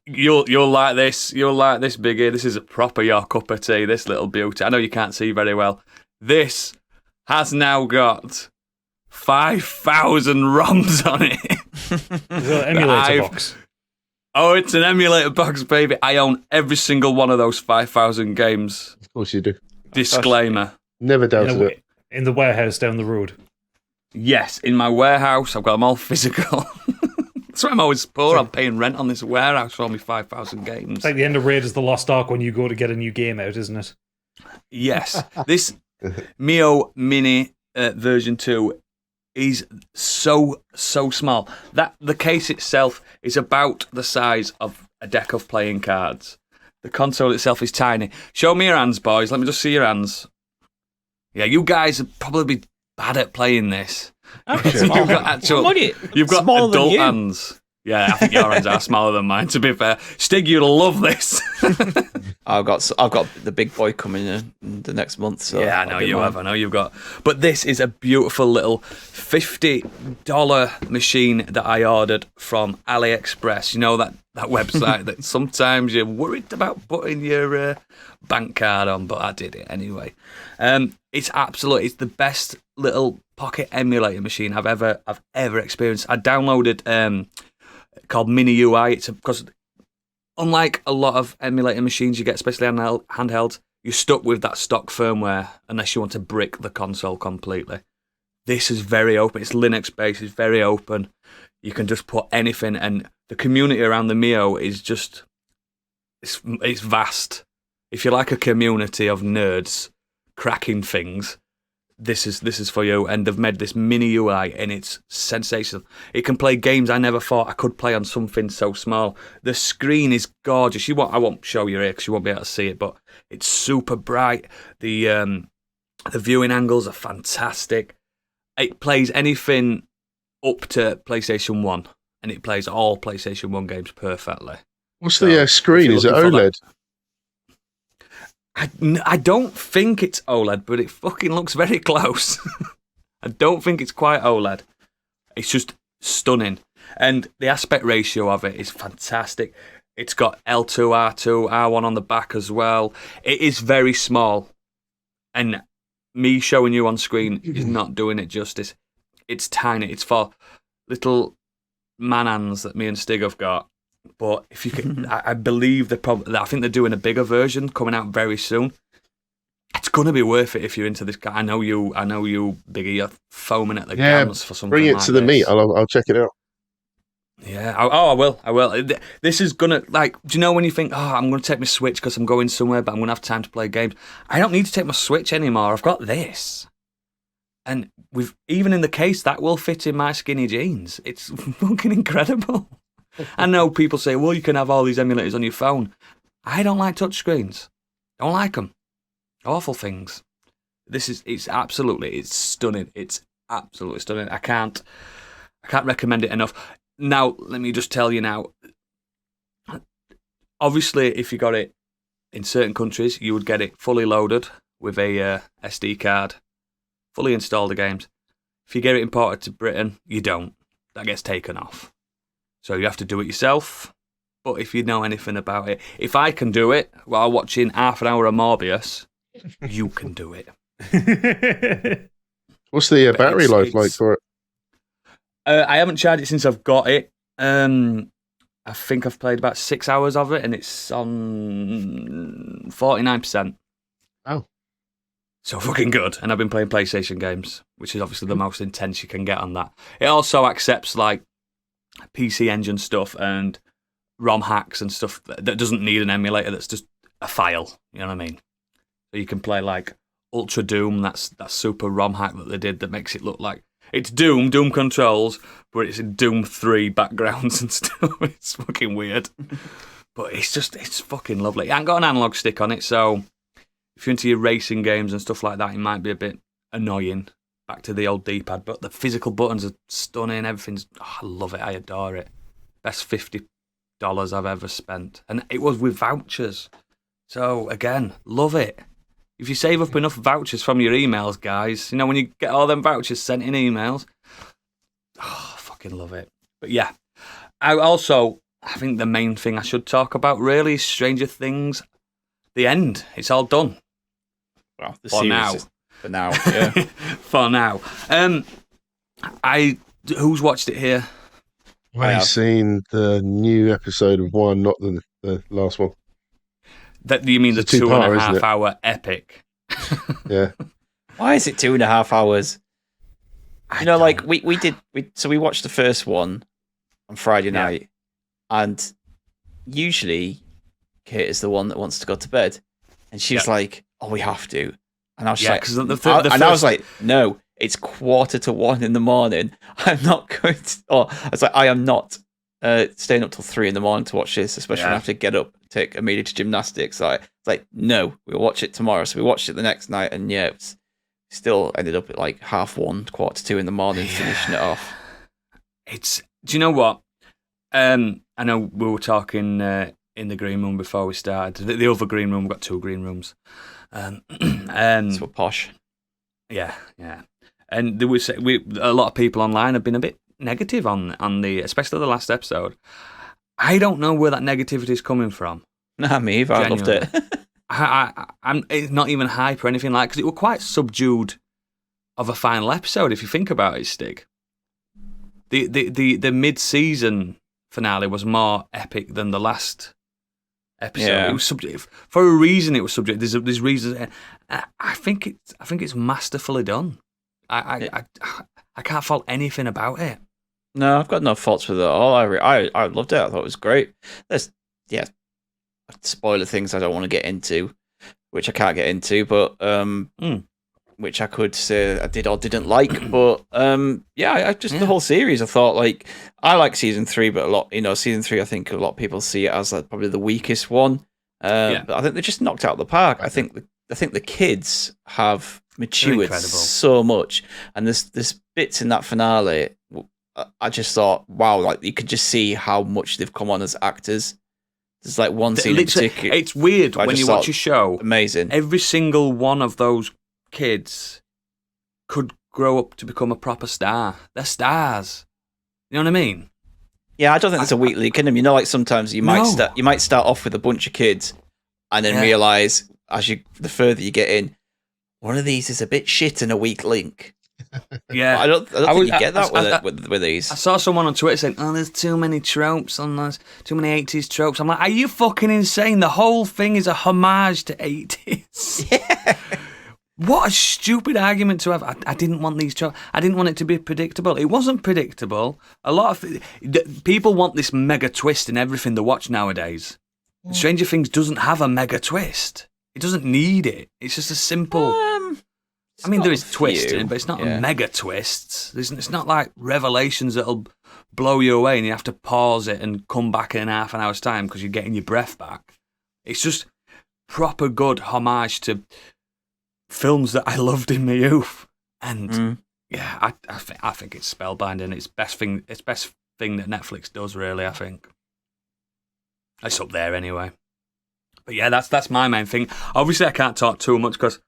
You'll like this. You'll like this, Biggie. This is a proper your cup of tea, this little beauty. I know you can't see very well. This has now got 5,000 ROMs on it. Is it an emulator box? Oh, it's an emulator box, baby. I own every single one of those 5,000 games. Of course you do. Disclaimer. Never doubted it. In the warehouse down the road. Yes, in my warehouse. I've got them all physical. That's why I'm always poor. I'm paying rent on this warehouse for only 5,000 games. It's like the end of Raiders of the Lost Ark when you go to get a new game out, isn't it? Yes. This Mio Mini version 2 is so small that the case itself is about the size of a deck of playing cards. The console itself is tiny. Show me your hands, boys. Let me just see your hands. Yeah, you guys are probably bad at playing this. You've got adult hands. Yeah, I think your hands are smaller than mine, to be fair. Stig, you'll love this. I've got the big boy coming in the next month. So yeah, I know you have. I know you've got. But this is a beautiful little $50 machine that I ordered from AliExpress. You know, that website that sometimes you're worried about putting your bank card on, but I did it anyway. It's the best little pocket emulator machine I've ever experienced. I downloaded called Mini UI. Because unlike a lot of emulator machines you get, especially on handhelds, you're stuck with that stock firmware unless you want to brick the console completely. This is very open. It's Linux based. It's very open. You can just put anything, and the community around the Mio is just it's vast. If you like a community of nerds cracking things, this is for you. And they've made this Mini UI, and it's sensational. It can play games I never thought I could play on something so small. The screen is gorgeous. I won't show you here because you won't be able to see it, but it's super bright. The viewing angles are fantastic. It plays anything up to PlayStation 1, and it plays all PlayStation 1 games perfectly. What's the screen? Is it OLED? I don't think it's OLED, but it fucking looks very close. I don't think it's quite OLED. It's just stunning. And the aspect ratio of it is fantastic. It's got L2, R2, R1 on the back as well. It is very small. And me showing you on screen is not doing it justice. It's tiny. It's for little man hands that me and Stig have got. But if you can, I believe I think they're doing a bigger version coming out very soon. It's going to be worth it if you're into this guy. I know you, Biggie. You're foaming at the gums for something. Bring it like to the meet. I'll check it out. Yeah. I will. This is gonna do you know when you think, I'm going to take my Switch because I'm going somewhere, but I'm going to have time to play games. I don't need to take my Switch anymore. I've got this. And even in the case, that will fit in my skinny jeans. It's fucking incredible. I know people say, well, you can have all these emulators on your phone. I don't like touchscreens. Don't like them. Awful things. It's stunning. It's absolutely stunning. I can't recommend it enough. Now, let me just tell you now. Obviously, if you got it in certain countries, you would get it fully loaded with a SD card, fully install the games. If you get it imported to Britain, you don't. That gets taken off. So you have to do it yourself. But if you know anything about it, if I can do it while watching half an hour of Morbius, you can do it. What's the battery life like for it? I haven't charged it since I've got it. I think I've played about 6 hours of it, and it's on 49%. Oh. So fucking good. And I've been playing PlayStation games, which is obviously the most intense you can get on that. It also accepts like PC Engine stuff and ROM hacks and stuff that doesn't need an emulator. That's just a file. You know what I mean? So you can play like Ultra Doom. That's super ROM hack that they did that makes it look like It's Doom controls, but it's in Doom 3 backgrounds and stuff. It's fucking weird. But it's fucking lovely. It ain't got an analog stick on it, so if you're into your racing games and stuff like that, it might be a bit annoying. Back to the old D-pad, but the physical buttons are stunning. Everything's, I love it. I adore it. Best $50 I've ever spent. And it was with vouchers. So, again, love it. If you save up enough vouchers from your emails, guys, when you get all them vouchers sent in emails, I fucking love it. But yeah, I think the main thing I should talk about really is Stranger Things, the end. It's all done. Well, the for series now. For now, yeah. For now. Who's watched it here? I've seen the new episode of one, not the last one. That you mean the 2.5 hour epic? Yeah. Why is it 2.5 hours? We watched the first one on Friday night, and usually Kate is the one that wants to go to bed, and she's like, "Oh, we have to," and I was I was like, "No, it's 1:45 in the morning. I'm not going to." I was like, "I am not staying up till 3 in the morning to watch this, especially when I have to get up, take Amelia to gymnastics." So it's like, "No, we'll watch it tomorrow." So we watched it the next night, and it still ended up at like 1:30, 1:45 in the morning, finishing it off. Do you know what? I know we were talking in the green room before we started. The other green room, we've got 2 green rooms. So posh. Yeah. And there was a lot of people online have been a bit negative on the, especially the last episode. I don't know where that negativity is coming from. Nah, me either. I loved it. It's not even hype or anything like, because it was quite subdued of a final episode if you think about it, Stig. The mid-season finale was more epic than the last episode. Yeah. It was for a reason. It was subject. There's reasons. I think it's masterfully done. I can't fault anything about it. No, I've got no faults with it at all. I loved it. I thought it was great. There's spoiler things I don't want to get into, which I can't get into, but which I could say I did or didn't like. But the whole series, I thought, like, I like season 3, but season 3, I think a lot of people see it as probably the weakest one. But I think they just knocked it out of the park. I think the kids have matured so much, and there's bits in that finale. I just thought, wow, like you could just see how much they've come on as actors. There's like one scene in particular. It's weird when you watch a show. Amazing. Every single one of those kids could grow up to become a proper star. They're stars. You know what I mean? Yeah, I don't think it's a weak link in them. Like sometimes you might start off with a bunch of kids, and then realise the further you get in, one of these is a bit shit and a weak link. Yeah, I don't think you get that with these. I saw someone on Twitter saying, "Oh, there's too many tropes on this, too many 80s tropes." I'm like, "Are you fucking insane? The whole thing is a homage to 80s." Yeah. What a stupid argument to have. I didn't want these tropes. I didn't want it to be predictable. It wasn't predictable. A lot of people want this mega twist in everything they watch nowadays. Stranger Things doesn't have a mega twist. It doesn't need it. It's just a simple. There is twists in it, but it's not a mega twist. It's not like revelations that'll blow you away and you have to pause it and come back in half an hour's time because you're getting your breath back. It's just proper good homage to films that I loved in my youth. And I think it's spellbinding. It's best thing that Netflix does, really, I think. It's up there anyway. But yeah, that's my main thing. Obviously I can't talk too much because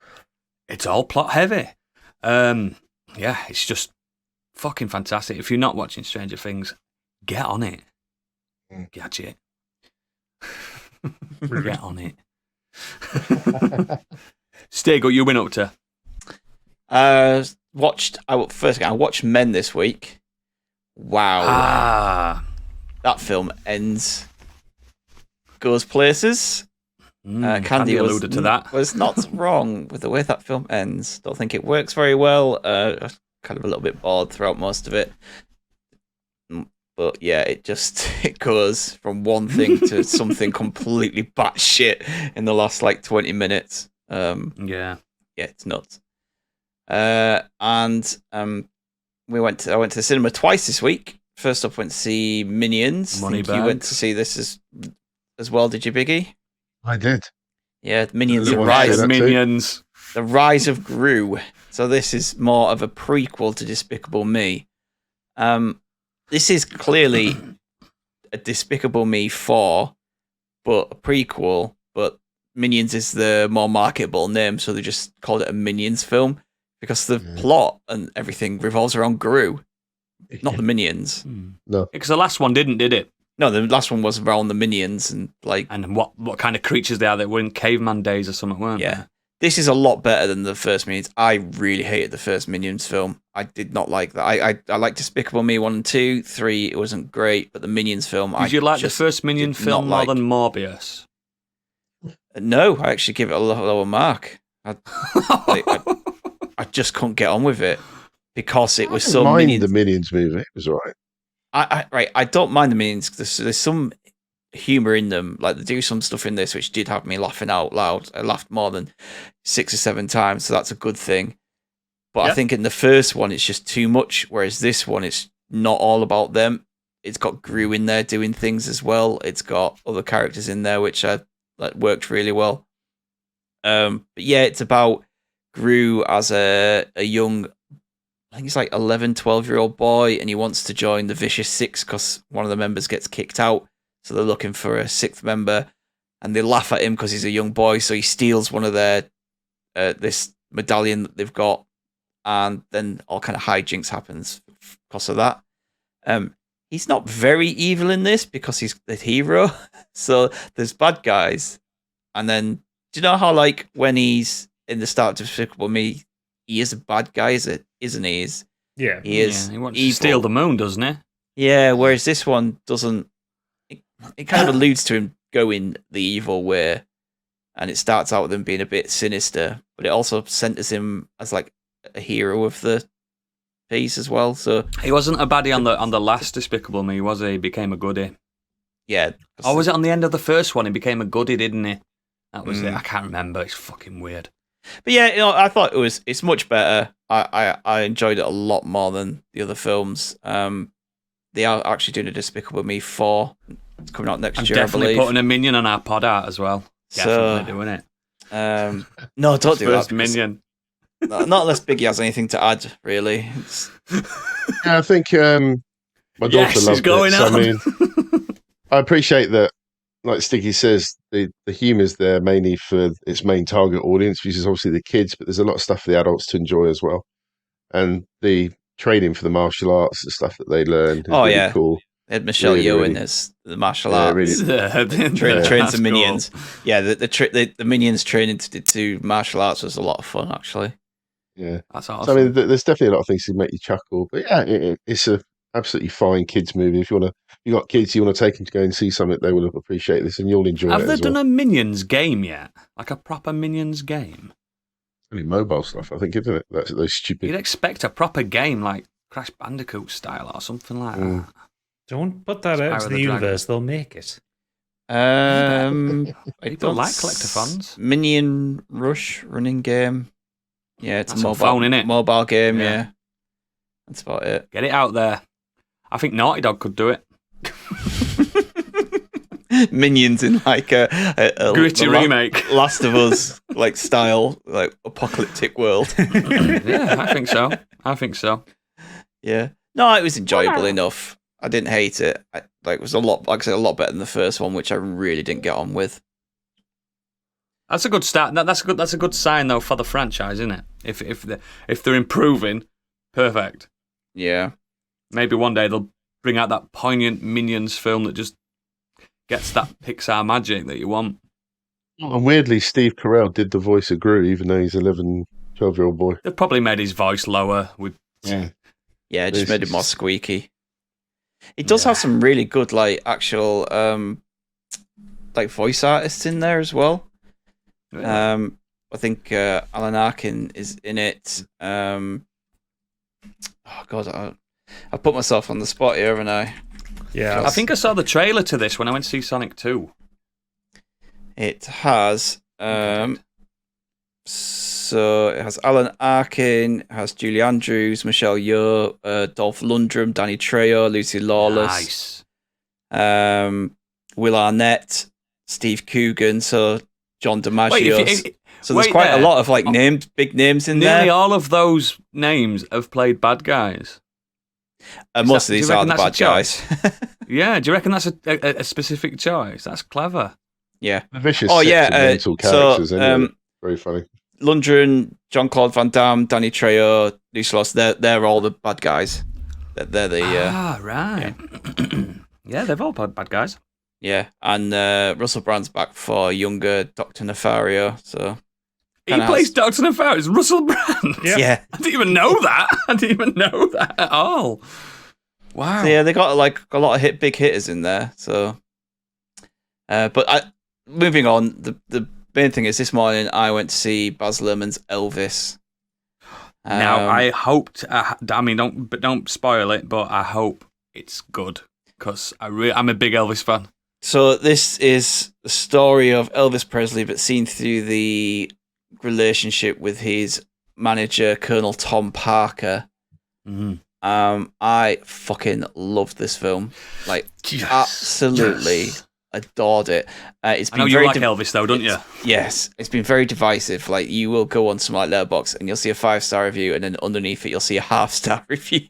it's all plot heavy. It's just fucking fantastic. If you're not watching Stranger Things, get on it. Gadget. Get on it. Stig, what you been up to? I watched Men this week. Wow. That film ends. Goes places. Candy alluded to that. Was not wrong with the way that film ends. Don't think it works very well. I was kind of a little bit bored throughout most of it. But yeah, it goes from one thing to something completely batshit in the last 20 minutes. Yeah, it's nuts. And I went to the cinema twice this week. First up, went to see Minions. Money I think you went to see this as well, did you, Biggie? I did. Yeah, Minions: Yeah, The Rise. that too. Minions. The Rise of Gru. So this is more of a prequel to Despicable Me. This is clearly a Despicable Me 4, but a prequel. But Minions is the more marketable name, so they just called it a Minions film because the plot and everything revolves around Gru, not the Minions. No. Because the last one did it? No, the last one was around the Minions and like. And what kind of creatures they are that were in caveman days or something, weren't Yeah. they? This is a lot better than the first Minions. I really hated the first Minions film. I did not like that. I liked Despicable Me 1 and 2. 3, it wasn't great, but the Minions film, Did you like the first Minion did film not more like. than Morbius? No, I actually give it a lower mark. I just couldn't get on with it because it was so mind Minions. the Minions movie. It was all right. I don't mind the Minions. There's some humor in them. Like they do some stuff in this which did have me laughing out loud. I laughed more than 6 or 7 times, so that's a good thing. But I think in the first one it's just too much, whereas this one it's not all about them. It's got Gru in there doing things as well. It's got other characters in there which worked really well. But yeah, it's about Gru as a young, I think he's like 11, 12-year-old boy, and he wants to join the Vicious Six because one of the members gets kicked out. So they're looking for a 6th member, and they laugh at him because he's a young boy. So he steals one of their this medallion that they've got, and then all kind of hijinks happens because of that. He's not very evil in this because he's the hero. So there's bad guys, and then do you know how like when he's in the start of Despicable Me, he is a bad guy, isn't he? Yeah, He is. He wants evil. to steal the moon, doesn't he? Yeah, whereas this one doesn't. It kind of alludes to him going the evil way, and it starts out with him being a bit sinister, but it also centers him as like a hero of the piece as well. So He wasn't a baddie on the last Despicable Me, was he? He became a goodie. yeah. Or was it on the end of the first one? He became a goodie, didn't he? That was it. I can't remember. It's fucking weird. But yeah, I thought it's much better. I enjoyed it a lot more than the other films. They are actually doing a Despicable Me 4. It's coming out next I'm year, I definitely believe. putting a Minion on our pod art as well. Definitely doing it. No, don't do First that. Minion. Not unless Biggie has anything to add, really. Yeah, I think my daughter Yes, loved it's going it. So, on. I mean, I appreciate that. Like Sticky says, the humour's there mainly for its main target audience, which is obviously the kids, but there's a lot of stuff for the adults to enjoy as well. And the training for the martial arts, the stuff that they learn is really cool. They had Michelle Really, Yeoh really- in as the martial arts. really- Train some minions. Yeah, the minions training to do martial arts was a lot of fun, actually. Yeah. That's awesome. So, I mean, there's definitely a lot of things to make you chuckle. But yeah, it's a absolutely fine kids movie. If you got kids, you want to take them to go and see something, they will appreciate this, and you'll enjoy Have it they as done well. a Minions game yet? Like a proper Minions game? Only mobile stuff, I think, isn't it? That's those stupid. You'd expect a proper game like Crash Bandicoot style or something like that. Don't put that out Spyro into the the Dragon. universe. They'll make it. I People don't like collectathons. Minion Rush running game. Yeah, it's That's a on phone, innit? mobile game. Yeah. Yeah, that's about it. Get it out there. I think Naughty Dog could do it. Minions in like a Gritty the remake. Last of Us like style, like apocalyptic world. Yeah, I think so. Yeah, no, it was enjoyable enough. I didn't hate it. It was a lot, like I said, a lot better than the first one, which I really didn't get on with. That's a good start. That's a good sign though for the franchise, isn't it? If they're improving, perfect. Yeah, Maybe one day they'll bring out that poignant Minions film that just gets that Pixar magic that you want. And weirdly, Steve Carell did the voice of Gru, even though he's 11, 12-year-old boy. They've probably made his voice lower with. yeah, it just This made it is- more squeaky. It does have some really good, like actual, like voice artists in there as well. I think Alan Arkin is in it. Oh God, I put myself on the spot here, haven't I? Yeah, I think I saw the trailer to this when I went to see Sonic 2. It has So it has Alan Arkin, it has Julie Andrews, Michelle Yeoh, Dolph Lundgren, Danny Trejo, Lucy Lawless, Will Arnett, Steve Coogan, so John DiMaggio. So there's quite a lot of like big names in there. Nearly all of those names have played bad guys. Most of these are the bad guys. Yeah, do you reckon that's a specific choice? That's clever. Yeah. The vicious mental characters, anyway. Very funny. Lundgren, Jean-Claude Van Damme, Danny Trejo, Lucy Lawless, they're all the bad guys. They're the... right. Yeah, they've all played bad guys. Yeah, and Russell Brand's back for younger Dr. Nefario, so... He plays Dr. Nefario. It's Russell Brand. Yeah. I didn't even know that. I didn't even know that at all. Wow. So, yeah, they got like a lot of big hitters in there. So, moving on, the main thing is this morning I went to see Baz Luhrmann's Elvis. Now I hoped. Don't spoil it. But I hope it's good because I'm a big Elvis fan. So this is the story of Elvis Presley, but seen through the relationship with his manager, Colonel Tom Parker. Mm-hmm. I fucking loved this film. Like, absolutely adored it. It's been I know you like Elvis, though, don't you? Yes, it's been very divisive. Like, you will go on some like Letterboxd and you'll see a 5-star review, and then underneath it you'll see a half-star review.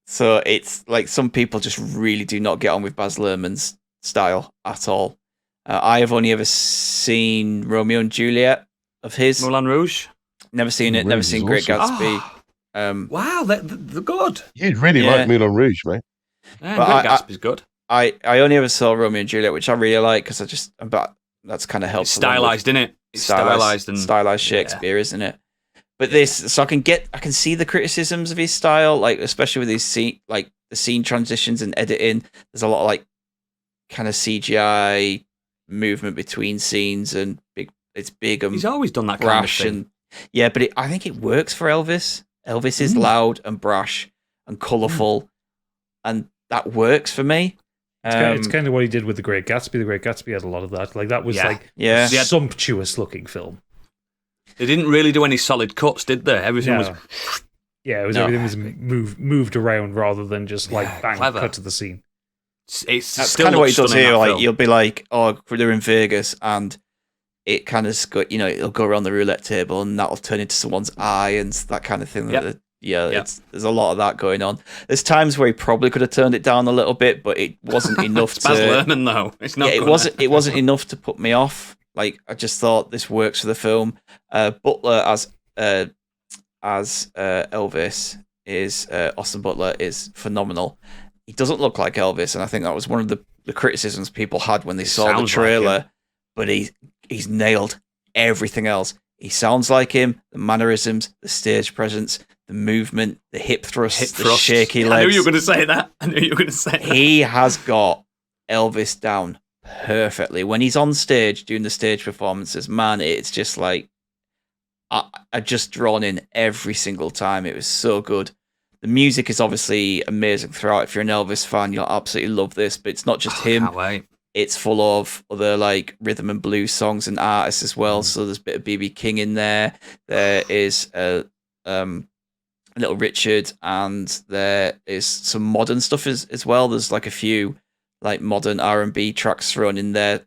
So it's like some people just really do not get on with Baz Luhrmann's style at all. I have only ever seen Romeo and Juliet of his. Moulin Rouge? Never seen it. Never seen Great Gatsby. Wow, they're good. You'd really like Moulin Rouge, mate. Yeah, Great Gatsby's good. I only ever saw Romeo and Juliet, which I really like because that's kind of helps. It's stylized, isn't it? It's stylized Shakespeare, isn't it? But so I can see the criticisms of his style, like especially with his the scene transitions and editing. There's a lot of like kind of CGI movement between scenes and it's big and he's always done that kind of thing. But I think it works for Elvis. Elvis is loud and brash and colourful, and that works for me. It's kind of what he did with The Great Gatsby. The Great Gatsby had a lot of that. Like that was a sumptuous looking film. They didn't really do any solid cuts, did they? Everything was... Yeah, everything was moved around rather than just like bang, clever. cut to the scene. That's kind of what he does here. Like you'll be like, oh, they're in Vegas, and it kind of it'll go around the roulette table, and that'll turn into someone's eye and that kind of thing. There's a lot of that going on. There's times where he probably could have turned it down a little bit, but it wasn't enough to. Baz Luhrmann, though. It's not. It wasn't enough to put me off. Like I just thought this works for the film. Butler as Elvis is Austin Butler is phenomenal. He doesn't look like Elvis, and I think that was one of the criticisms people had when they saw the trailer. But he's nailed everything else. He sounds like him. The mannerisms, the stage presence, the movement, the hip thrusts, the shaky legs. I knew you were going to say that. He has got Elvis down perfectly. When he's on stage doing the stage performances, man, it's just like I just drawn in every single time. It was so good. The music is obviously amazing throughout. If you're an Elvis fan, you'll absolutely love this. But it's not just him. Can't wait. It's full of other like rhythm and blues songs and artists as well. So there's a bit of B.B. King in there. There is Little Richard, and there is some modern stuff as well. There's like a few like modern R&B tracks thrown in there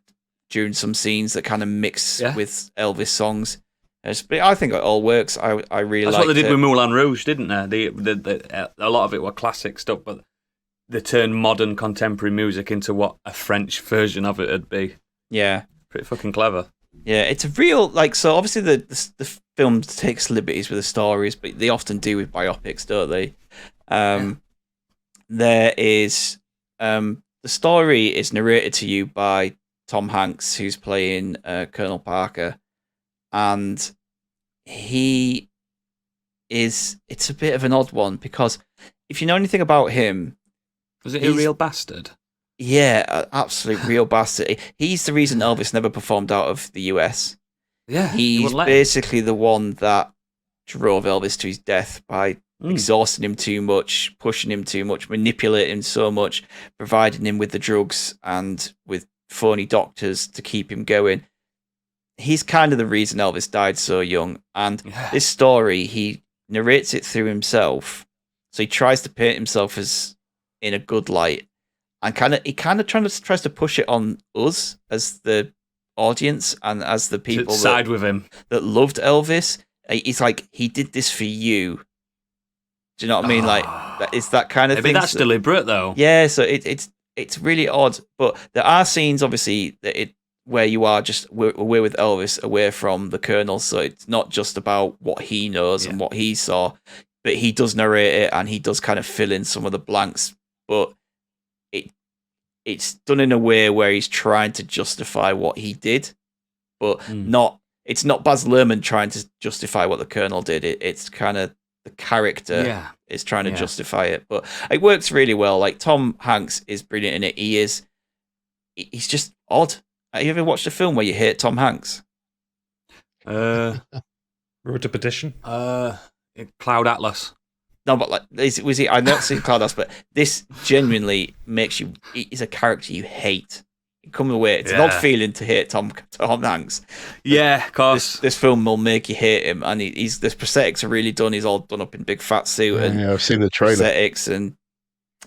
during some scenes that kind of mix with Elvis songs. But I think it all works. I really like it. That's what they did with Moulin Rouge, didn't they? A lot of it were classic stuff, but they turned modern contemporary music into what a French version of it would be. Yeah. Pretty fucking clever. Yeah, it's a real, like, so obviously the film takes liberties with the stories, but they often do with biopics, don't they? There is, the story is narrated to you by Tom Hanks, who's playing Colonel Parker, and it's a bit of an odd one, because if you know anything about him... Was it a real bastard? Yeah, absolute real bastard. He's the reason Elvis never performed out of the US. Yeah, he's basically the one that drove Elvis to his death by exhausting him too much, pushing him too much, manipulating him so much, providing him with the drugs and with phony doctors to keep him going. he's kind of the reason Elvis died so young. And this story, he narrates it through himself. So he tries to paint himself as in a good light, and he tries to push it on us as the audience and as the people to side with him that loved Elvis. He's like, he did this for you. Do you know what I mean? Like, it's that kind of maybe thing. That's deliberate, though. Yeah, so it's really odd. But there are scenes, obviously, where you are just away with Elvis, away from the Colonel. So it's not just about what he knows and what he saw, but he does narrate it and he does kind of fill in some of the blanks. But it's done in a way where he's trying to justify what he did, but it's not Baz Luhrmann trying to justify what the Colonel did. It's kind of the character is trying to justify it, but it works really well. Like, Tom Hanks is brilliant in it. He's just odd. Have you ever watched a film where you hate Tom Hanks? Wrote a petition? Cloud Atlas. No, but like, was he? I've not seen Cloud Atlas, but this genuinely makes you. He's a character you hate. You come away. It's an odd feeling to hate Tom Hanks. Yeah, of course. This film will make you hate him, and his prosthetics are really done. He's all done up in big fat suit, and I've seen the trailer. Prosthetics and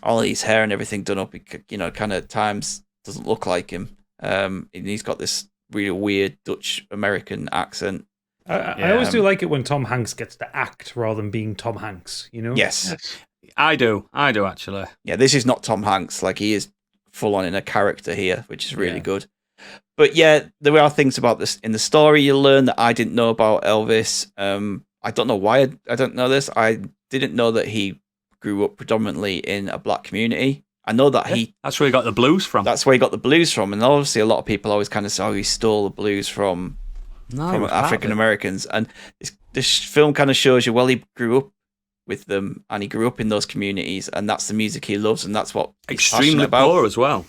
all his hair and everything done up. Kind of at times doesn't look like him. And he's got this really weird Dutch American accent. I always do like it when Tom Hanks gets to act rather than being Tom Hanks, you know? Yes. I do actually. Yeah, this is not Tom Hanks. Like, he is full on in a character here, which is really good. But yeah, there are things about this in the story you learn that I didn't know about Elvis. I don't know why I don't know this. I didn't know that he grew up predominantly in a black community. I know that that's where he got the blues from. That's where he got the blues from. And obviously a lot of people always kind of say, he stole the blues from African Americans, and this film kind of shows you, well, he grew up with them and he grew up in those communities, and that's the music he loves, and that's what he's extremely poor as well.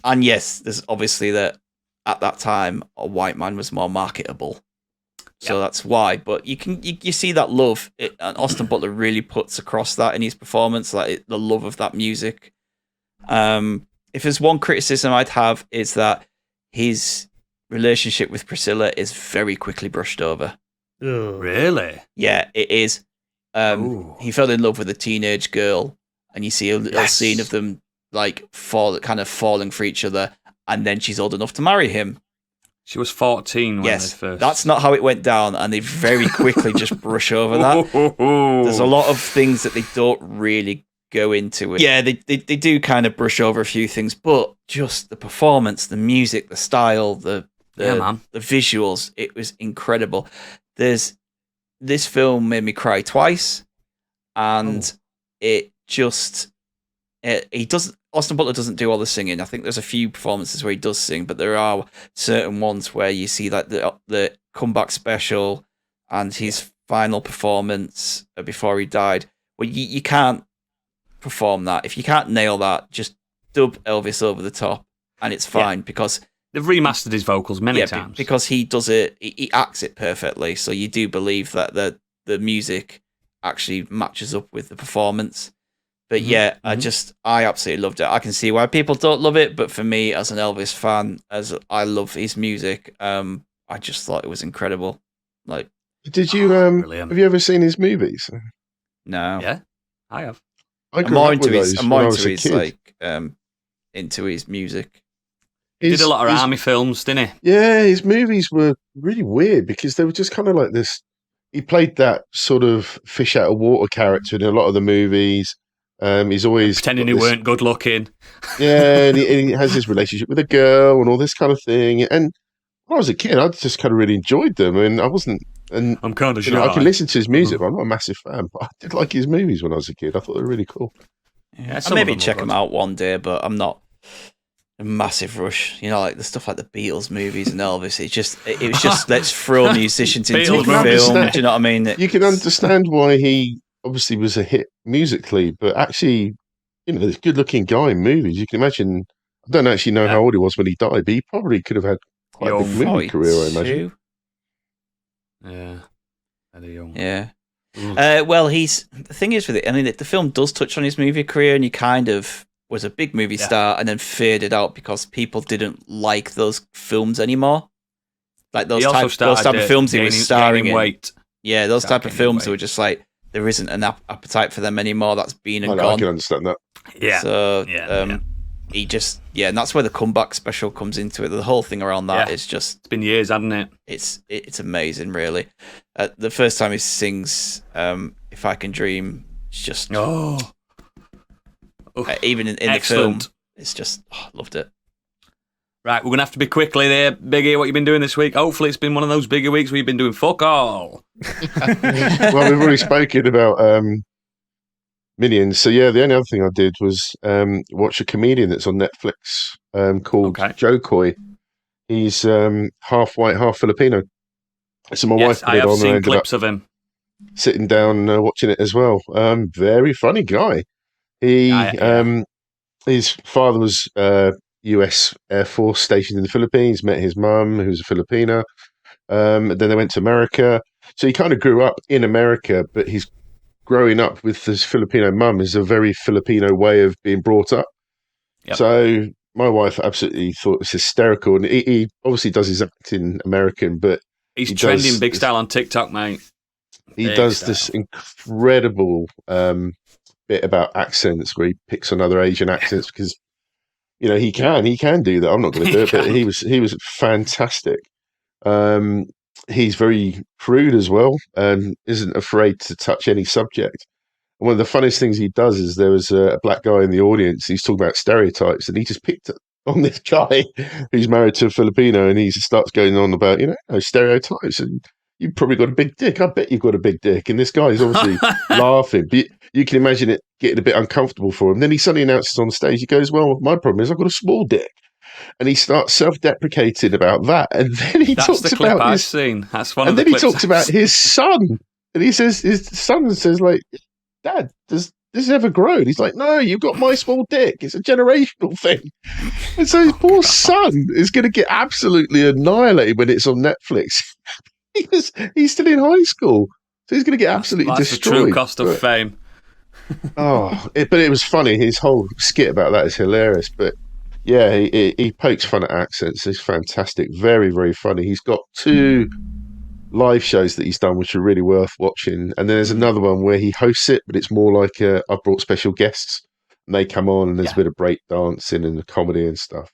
And yes, there's obviously that at that time a white man was more marketable, so that's why. But you see that love, and Austin Butler really puts across that in his performance, like the love of that music. If there's one criticism I'd have, is that his relationship with Priscilla is very quickly brushed over. Ugh. Really? Yeah, it is. He fell in love with a teenage girl, and you see a little scene of them like falling for each other, and then she's old enough to marry him. She was 14 when they first. That's not how it went down, and they very quickly just brush over that. There's a lot of things that they don't really go into it. Yeah, they do kind of brush over a few things, but just the performance, the music, the style, the visuals, it was incredible. This film made me cry twice, and Austin Butler doesn't do all the singing. I think there's a few performances where he does sing, but there are certain ones where you see like the comeback special and his final performance before he died. Well, you can't perform that. If you can't nail that, just dub Elvis over the top, and it's fine because they've remastered his vocals many times. Because he does it, he acts it perfectly. So you do believe that the music actually matches up with the performance. But I absolutely loved it. I can see why people don't love it, but for me, as an Elvis fan, as I love his music, I just thought it was incredible. Like, did you have you ever seen his movies? No. Yeah, I have. I'm more into his music. He did a lot of army films, didn't he? Yeah, his movies were really weird because they were just kind of like this. He played that sort of fish out of water character in a lot of the movies. He's always pretending he weren't good looking. Yeah, and he has his relationship with a girl and all this kind of thing. And when I was a kid, I just kind of really enjoyed them. And I wasn't. And I'm kind of shy. I can listen to his music, but I'm not a massive fan. But I did like his movies when I was a kid. I thought they were really cool. Yeah, I'll maybe check them out one day, but I'm not a massive rush. You know, like the stuff like the Beatles movies and Elvis. It was just let's throw musicians into a film. Do you know what I mean? You can understand why he obviously was a hit musically, but actually, this good-looking guy in movies. You can imagine. I don't actually know how old he was when he died, but he probably could have had quite a big movie career, I imagine. Yeah, very young. Yeah. Well, the thing is with it, I mean, the film does touch on his movie career, and he kind of was a big movie star and then faded out because people didn't like those films anymore. like those type of films he was starring in. Weight. Yeah, those type of films that were just like there isn't an appetite for them anymore. That's been and gone. I can understand that. Yeah. So he just and that's where the comeback special comes into it. The whole thing around that is just it's been years, hasn't it? It's amazing, really. The first time he sings "If I Can Dream," it's just even in the film, it's just loved it. Right, we're going to have to be quickly there. Biggie, what you been doing this week? Hopefully it's been one of those bigger weeks where you've been doing fuck all. Well, we've already spoken about Minions. So, the only other thing I did was watch a comedian that's on Netflix called Joe Coy. He's half white, half Filipino. So my wife put it on. I have seen clips of him. Sitting down watching it as well. Very funny guy. His father was... US Air Force stationed in the Philippines, met his mum, who's a Filipina. Then they went to America. So he kind of grew up in America, but he's growing up with his Filipino mum is a very Filipino way of being brought up. Yep. So my wife absolutely thought it was hysterical. And he obviously does his acting American, but he's trending big style on TikTok, mate. He does this incredible bit about accents where he picks on other Asian accents because he can do that. I'm not going to do it, but he was fantastic. He's very crude as well, and isn't afraid to touch any subject. And one of the funniest things he does is there was a black guy in the audience. He's talking about stereotypes, and he just picked on this guy who's married to a Filipino, and he starts going on about stereotypes and. You've probably got a big dick. I bet you've got a big dick. And this guy is obviously laughing. But you can imagine it getting a bit uncomfortable for him. Then he suddenly announces on stage, he goes, well, my problem is I've got a small dick. And he starts self-deprecating about that. And then he talks the about clip I've seen. That's one of the clips. And then he talks about his son. And he says, his son says, like, Dad, does this ever grow? And he's like, no, you've got my small dick. It's a generational thing. And so his poor son is going to get absolutely annihilated when it's on Netflix. Because he's still in high school, so he's going to get absolutely destroyed. The true cost of fame. But it was funny. His whole skit about that is hilarious. But he pokes fun at accents. He's fantastic, very very funny. He's got 2 live shows that he's done, which are really worth watching. And then there's another one where he hosts it, but it's more like I've brought special guests, and they come on, and there's a bit of break dancing and the comedy and stuff.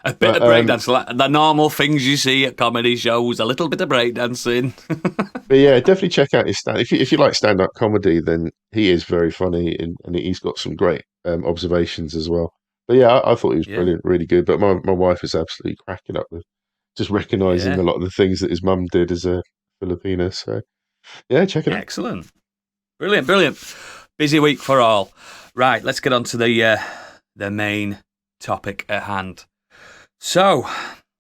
A bit of breakdance, the normal things you see at comedy shows, a little bit of breakdancing. But definitely check out his stand. If you like stand-up comedy, then he is very funny, and he's got some great observations as well. But I thought he was brilliant, really good. But my wife is absolutely cracking up with just recognising a lot of the things that his mum did as a Filipina. So check it out. Excellent, brilliant. Busy week for all. Right, let's get on to the main topic at hand. So,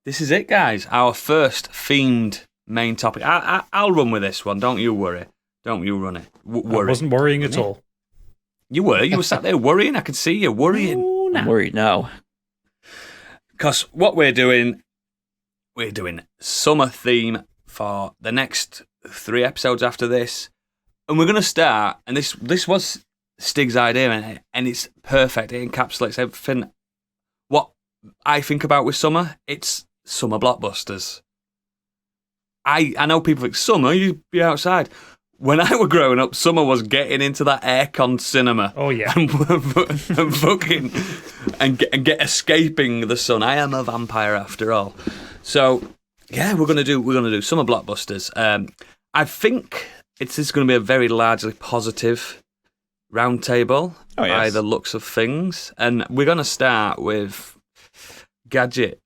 this is it, guys. Our first themed main topic. I'll run with this one. Don't you worry. Don't you run it. Worry. I wasn't worrying at all. You were. You were sat there worrying. I could see you worrying. Oh, no. I'm worried now. Because what we're doing summer theme for the next 3 episodes after this. And we're going to start, and this was Stig's idea, and it's perfect. It encapsulates everything. What I think about with summer, it's summer blockbusters. I know people think summer, you'd be outside. When I were growing up, summer was getting into that aircon cinema. Oh yeah, and fucking and get escaping the sun. I am a vampire after all. So we're gonna do summer blockbusters. I think it's going to be a very largely positive roundtable by the looks of things, and we're going to start with Gadget,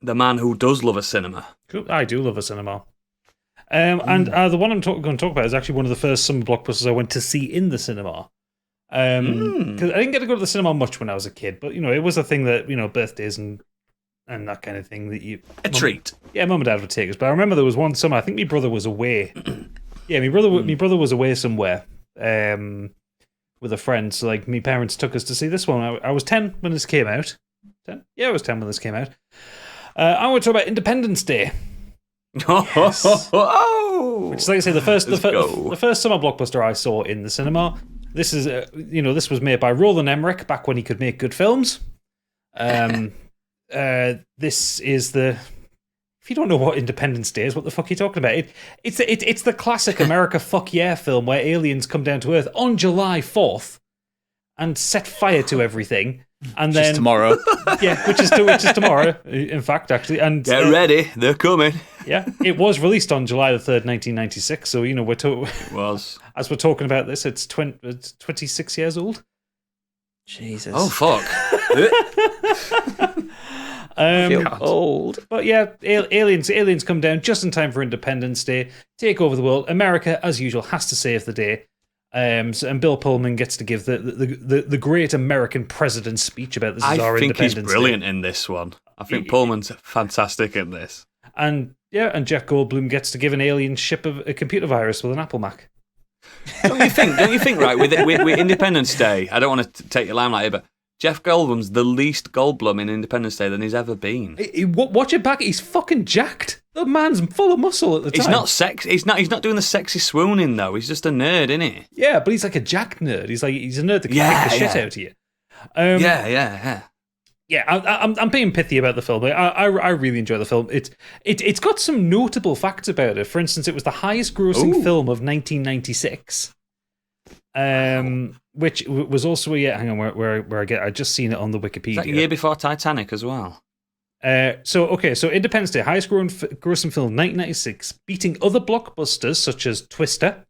the man who does love a cinema. I do love a cinema. And the one I'm going to talk about is actually one of the first summer blockbusters I went to see in the cinema. Because I didn't get to go to the cinema much when I was a kid, but it was a thing that birthdays and that kind of thing that treat. Yeah, mum and dad would take us. But I remember there was one summer. I think my brother was away. My brother was away somewhere with a friend. So my parents took us to see this one. I was 10 when this came out. 10? Yeah, I was 10 when this came out. I want to talk about Independence Day. Yes. Which is, like I say, the first summer blockbuster I saw in the cinema. This is this was made by Roland Emmerich back when he could make good films. This is the if you don't know what Independence Day is, what the fuck are you talking about? It's the classic America fuck yeah film where aliens come down to Earth on July 4th and set fire to everything. And then tomorrow. Yeah, which is tomorrow, in fact, actually. And get ready, they're coming. Yeah, it was released on July the 3rd, 1996. So, it was. As we're talking about this, it's 26 years old. Jesus. Oh, fuck. Feel old. But yeah, aliens come down just in time for Independence Day, take over the world. America, as usual, has to save the day. And Bill Pullman gets to give the great American president speech about this is our Independence Day. I think he's brilliant in this one. I think Pullman's fantastic in this. And Jeff Goldblum gets to give an alien ship a computer virus with an Apple Mac. Don't you think, right, with Independence Day, I don't want to take your limelight here, but Jeff Goldblum's the least Goldblum in Independence Day than he's ever been. Watch it back, he's fucking jacked. The man's full of muscle at the time. He's not sexy. He's not doing the sexy swooning though. He's just a nerd, isn't he? Yeah, but he's like a jacked nerd. He's a nerd that can kick the shit out of you. Yeah, I'm being pithy about the film. I really enjoy the film. It's got some notable facts about it. For instance, it was the highest grossing film of 1996. Which was also hang on, where I just seen it on the Wikipedia. Is that a year before Titanic as well? So Independence Day, highest grossing film 1996, beating other blockbusters such as Twister,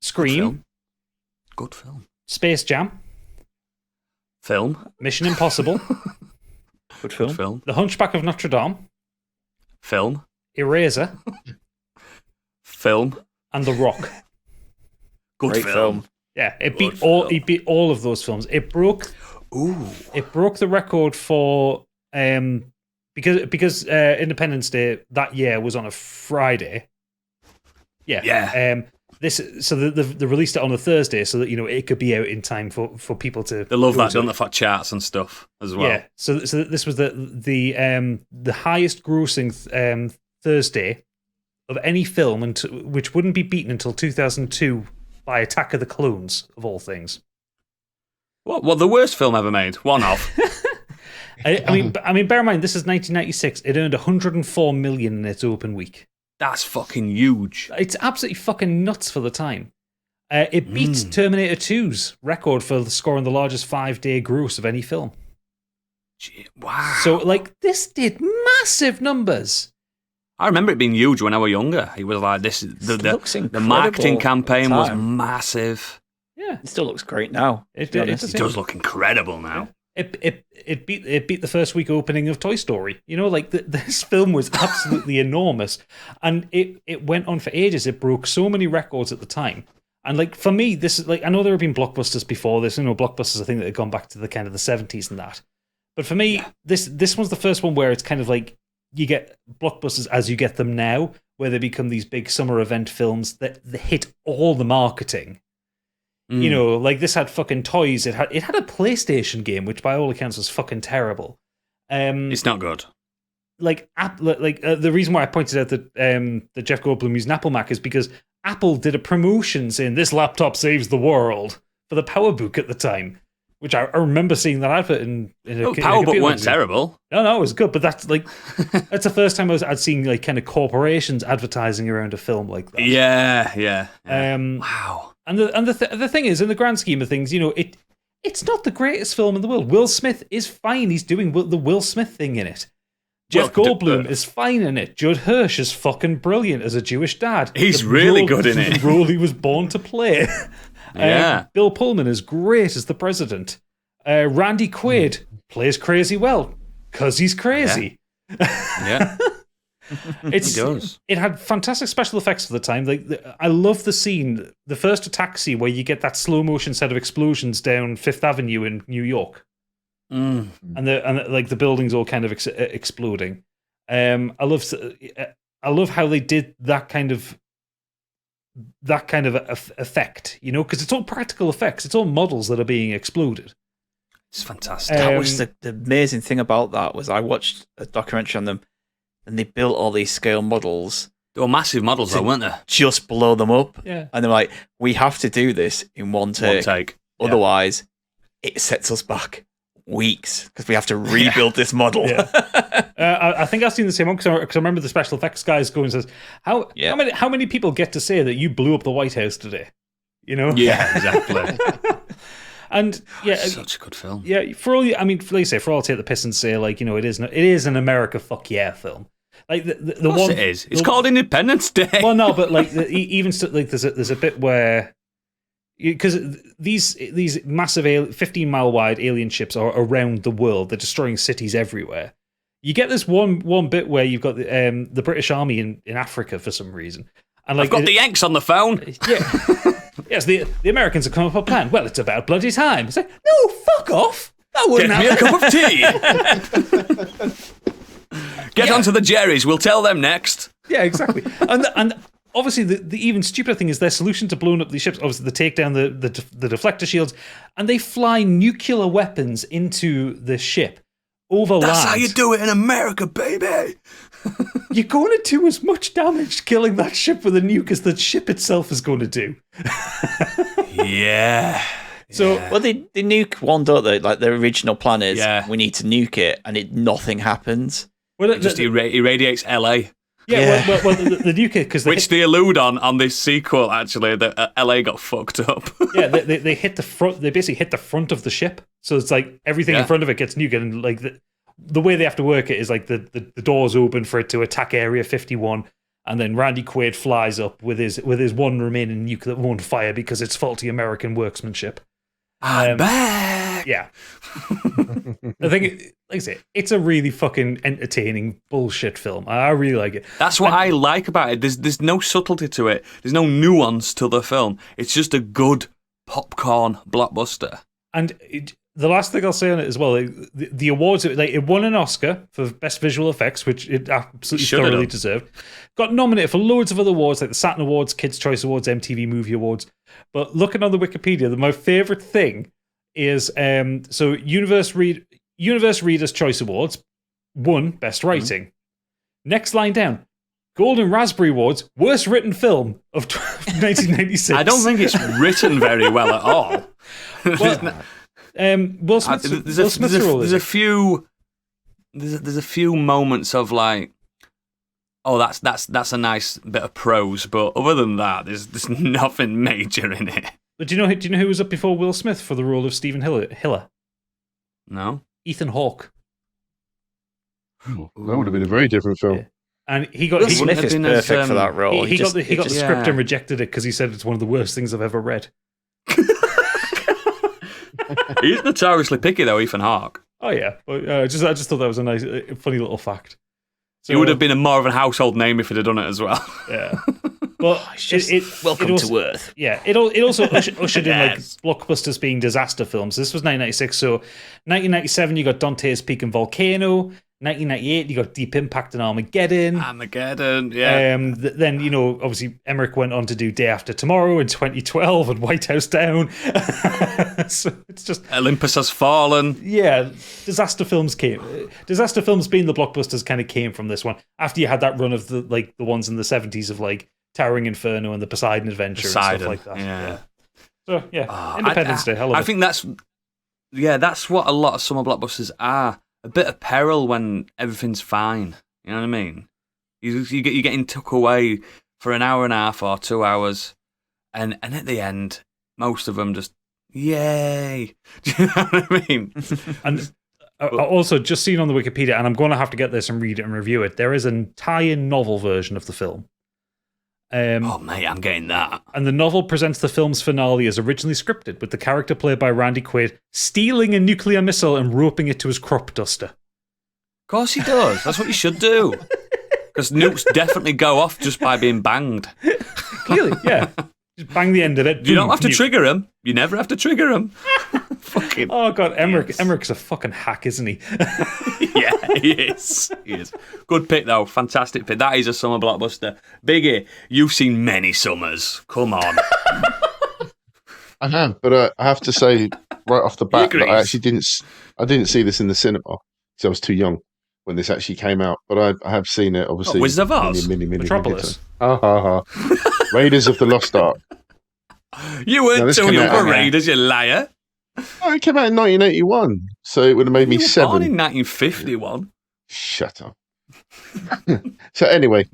Scream, good film, Space Jam, film, Mission Impossible, good film, The Hunchback of Notre Dame, film, Eraser, film, and The Rock. Good film. Yeah, it beat all of those films. It broke the record for because Independence Day that year was on a Friday. Yeah. They released it on a Thursday so that it could be out in time for people to. They love that, don't they, for charts and stuff as well. Yeah. So this was the highest grossing Thursday of any film, which wouldn't be beaten until 2002 by Attack of the Clones, of all things. What the worst film ever made? One of. I mean, bear in mind, this is 1996. It earned 104 million in its open week. That's fucking huge. It's absolutely fucking nuts for the time. It beats Terminator 2's record for scoring the largest 5-day gross of any film. Wow. So, this did massive numbers. I remember it being huge when I was younger. It was like this. The marketing campaign was massive. Yeah, it still looks great now. It does look incredible now. It beat the first week opening of Toy Story. This film was absolutely enormous, and it went on for ages. It broke so many records at the time. And for me, this is I know there have been blockbusters before this. Blockbusters, I think that had gone back to the kind of the 70s and that. But for me, this one's the first one where it's kind of you get blockbusters as you get them now, where they become these big summer event films that hit all the marketing. This had fucking toys. It had a PlayStation game, which by all accounts was fucking terrible. It's not good. The reason why I pointed out that Jeff Goldblum used an Apple Mac is because Apple did a promotion saying this laptop saves the world for the PowerBook at the time. Which I remember seeing that advert in PowerBook weren't terrible. No, it was good, but that's that's the first time I'd seen kind of corporations advertising around a film like that. Yeah. Wow. And the thing is, in the grand scheme of things, it's not the greatest film in the world. Will Smith is fine. He's doing the Will Smith thing in it. Jeff Goldblum is fine in it. Judd Hirsch is fucking brilliant as a Jewish dad. He's really good in it. The role he was born to play. Yeah. Bill Pullman is great as the president. Randy Quaid plays crazy well because he's crazy. Yeah. He does. It had fantastic special effects for the time. I love the scene, the first attack scene where you get that slow motion set of explosions down Fifth Avenue in New York, and the buildings all kind of exploding. I love how they did that kind of effect, because it's all practical effects. It's all models that are being exploded. It's fantastic. That was the amazing thing about that was I watched a documentary on them, and they built all these scale models. They were massive models, though, weren't they? Just blow them up. Yeah. And they're like, we have to do this in one take. Otherwise, it sets us back weeks because we have to rebuild this model. Yeah. I think I've seen the same one because I remember the special effects guys going and says, how many people get to say that you blew up the White House today? You know? Yeah, exactly. And yeah, such a good film. Yeah, for all like you say, for all I'll take the piss and say, like, you know, it is an America fuck yeah film. Like the one it is. It's called Independence Day. Well, no, but like even like there's a bit where because these massive 15-mile wide alien ships are around the world, they're destroying cities everywhere. You get this one bit where you've got the British Army in Africa for some reason, and like I've got the Yanks on the phone. Yeah. Yes, the Americans have come up with a plan. Well, it's about bloody time. It's like, no, fuck off. That wouldn't happen. Get me a cup of tea. Get onto the Jerry's. We'll tell them next. Yeah, exactly. And obviously, the even stupider thing is their solution to blowing up these ships. Obviously, they take down the deflector shields, and they fly nuclear weapons into the ship over land. That's how you do it in America, baby. You're going to do as much damage killing that ship with a nuke as the ship itself is going to do. Yeah. So, well, they nuke one, don't they? Like, the original plan is, we need to nuke it, and nothing happens. Well, it just irradiates LA. Yeah. Well, the nuke it because which they allude on this sequel. Actually, that LA got fucked up. Yeah, they hit the front. They basically hit the front of the ship, so it's like everything in front of it gets nuked, and like the way they have to work it is like the doors open for it to attack Area 51. And then Randy Quaid flies up with his one remaining nuke that won't fire because it's faulty American workmanship. I'm back. Yeah. I think, like I say, it's a really fucking entertaining bullshit film. I really like it. That's what I like about it. There's no subtlety to it. There's no nuance to the film. It's just a good popcorn blockbuster. And the last thing I'll say on it as well, the awards, like it won an Oscar for Best Visual Effects, which it absolutely thoroughly deserved. Got nominated for loads of other awards, like the Saturn Awards, Kids' Choice Awards, MTV Movie Awards. But looking on the Wikipedia, my favourite thing is so Universe Readers' Choice Awards won Best Writing. Mm-hmm. Next line down, Golden Raspberry Awards, Worst Written Film of 1996. I don't think it's written very well at all. Well, Will Smith's there's a few moments of like, oh, that's a nice bit of prose, but other than that, there's nothing major in it. But do you know who was up before Will Smith for the role of Stephen Hiller? No, Ethan Hawke. Oh, that would have been a very different film. Yeah. And he got Will Smith is perfect for that role. He got the script and rejected it because he said it's one of the worst things I've ever read. He's notoriously picky though, Ethan Hawke. Oh yeah, but I just thought that was a nice, funny little fact. So, he would have been more of a household name if he'd have done it as well. Yeah. Well, welcome to Earth. Yeah, it also ushered in like blockbusters being disaster films. This was 1996, so 1997 you got Dante's Peak and Volcano. 1998 you got Deep Impact and Armageddon. Yeah. Then obviously Emmerich went on to do Day After Tomorrow in 2012 and White House Down. So it's just Olympus Has Fallen. Yeah, disaster films being the blockbusters kind of came from this one. After you had that run of the ones in the 70s of like Towering Inferno and the Poseidon Adventure and stuff like that. Yeah. So yeah, Independence Day. I think that's what a lot of summer blockbusters are. A bit of peril when everything's fine. You know what I mean? You're getting took away for an hour and a half or 2 hours, and at the end, most of them just yay. Do you know what I mean? And also, just seen on the Wikipedia, and I'm going to have to get this and read it and review it. There is an tie-in novel version of the film. Oh mate, I'm getting that. And the novel presents the film's finale as originally scripted, with the character played by Randy Quaid stealing a nuclear missile and roping it to his crop duster. Of course he does. That's what you should do. Because nukes definitely go off just by being banged. Clearly, yeah. Just bang the end of it. You don't have to trigger him. You never have to trigger him. Fucking. Oh god, Emmerich's a fucking hack, isn't he? Yeah, he is. Good pick though. Fantastic pick. That is a summer blockbuster. Biggie, you've seen many summers. Come on. I have, but I have to say right off the bat that I actually didn't see this in the cinema because I was too young when this actually came out. But I have seen it, obviously. Wizard of Oz? Many Metropolis. Raiders of the Lost Ark. You weren't too young for Raiders, you liar. Oh, it came out in 1981, so it would have made me 7. Born in 1951. Shut up. So anyway,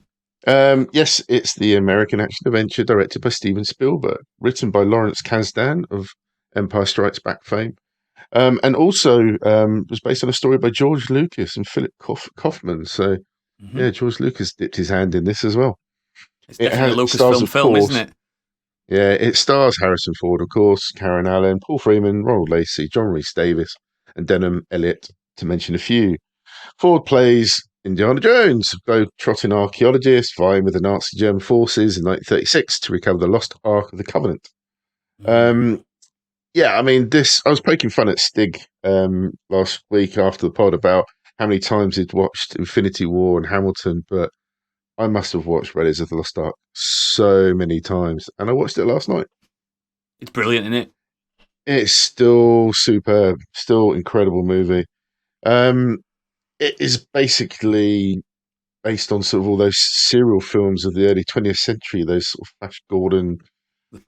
yes, it's the American action adventure directed by Steven Spielberg, written by Lawrence Kasdan of Empire Strikes Back fame, and also was based on a story by George Lucas and Philip Kaufman. So yeah, George Lucas dipped his hand in this as well. It's definitely a Lucasfilm film, isn't it? Yeah, it stars Harrison Ford, of course, Karen Allen, Paul Freeman, Ronald Lacey, John Rhys Davis, and Denham Elliott, to mention a few. Ford plays Indiana Jones, a globe-trotting archaeologist vying with the Nazi German forces in 1936 to recover the lost Ark of the Covenant. Yeah, I mean, I was poking fun at Stig last week after the pod about how many times he'd watched Infinity War and Hamilton, but I must have watched Raiders of the Lost Ark so many times, and I watched it last night. It's brilliant, isn't it? It's still superb, still incredible movie. It is basically based on sort of all those serial films of the early 20th century, those sort of Flash Gordon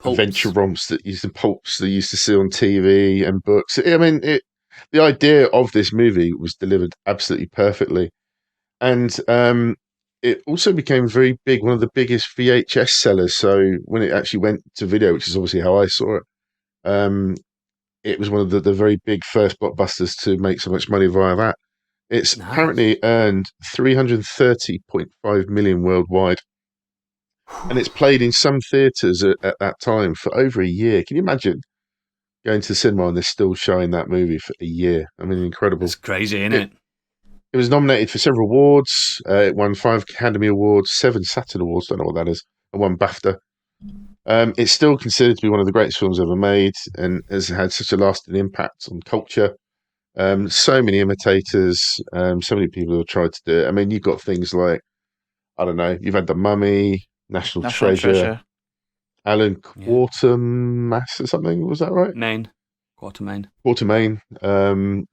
adventure romps that used to see on TV and books. I mean, the idea of this movie was delivered absolutely perfectly, and it also became very big, one of the biggest VHS sellers. So when it actually went to video, which is obviously how I saw it, it was one of the very big first blockbusters to make so much money via that. It's apparently earned $330.5 million worldwide, and it's played in some theatres at that time for over a year. Can you imagine going to the cinema and they're still showing that movie for a year? I mean, incredible. It's crazy, isn't it? It was nominated for several awards. It won 5 Academy Awards, 7 Saturn Awards, don't know what that is, and 1 BAFTA. It's still considered to be one of the greatest films ever made and has had such a lasting impact on culture. So many imitators, so many people who have tried to do it. I mean, you've got things like, I don't know, you've had The Mummy, National Treasure. Alan Quatermass or something, was that right? Quatermain.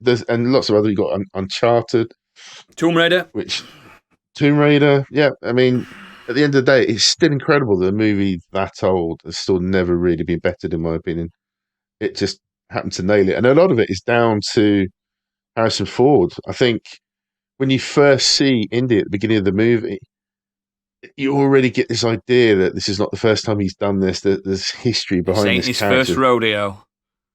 There's lots of other. You got Uncharted, Tomb Raider. Tomb Raider. Yeah, I mean, at the end of the day, it's still incredible that a movie that old has still never really been bettered, in my opinion. It just happened to nail it, and a lot of it is down to Harrison Ford. I think when you first see Indy at the beginning of the movie, you already get this idea that this is not the first time he's done this. That there's history behind this character. His first rodeo.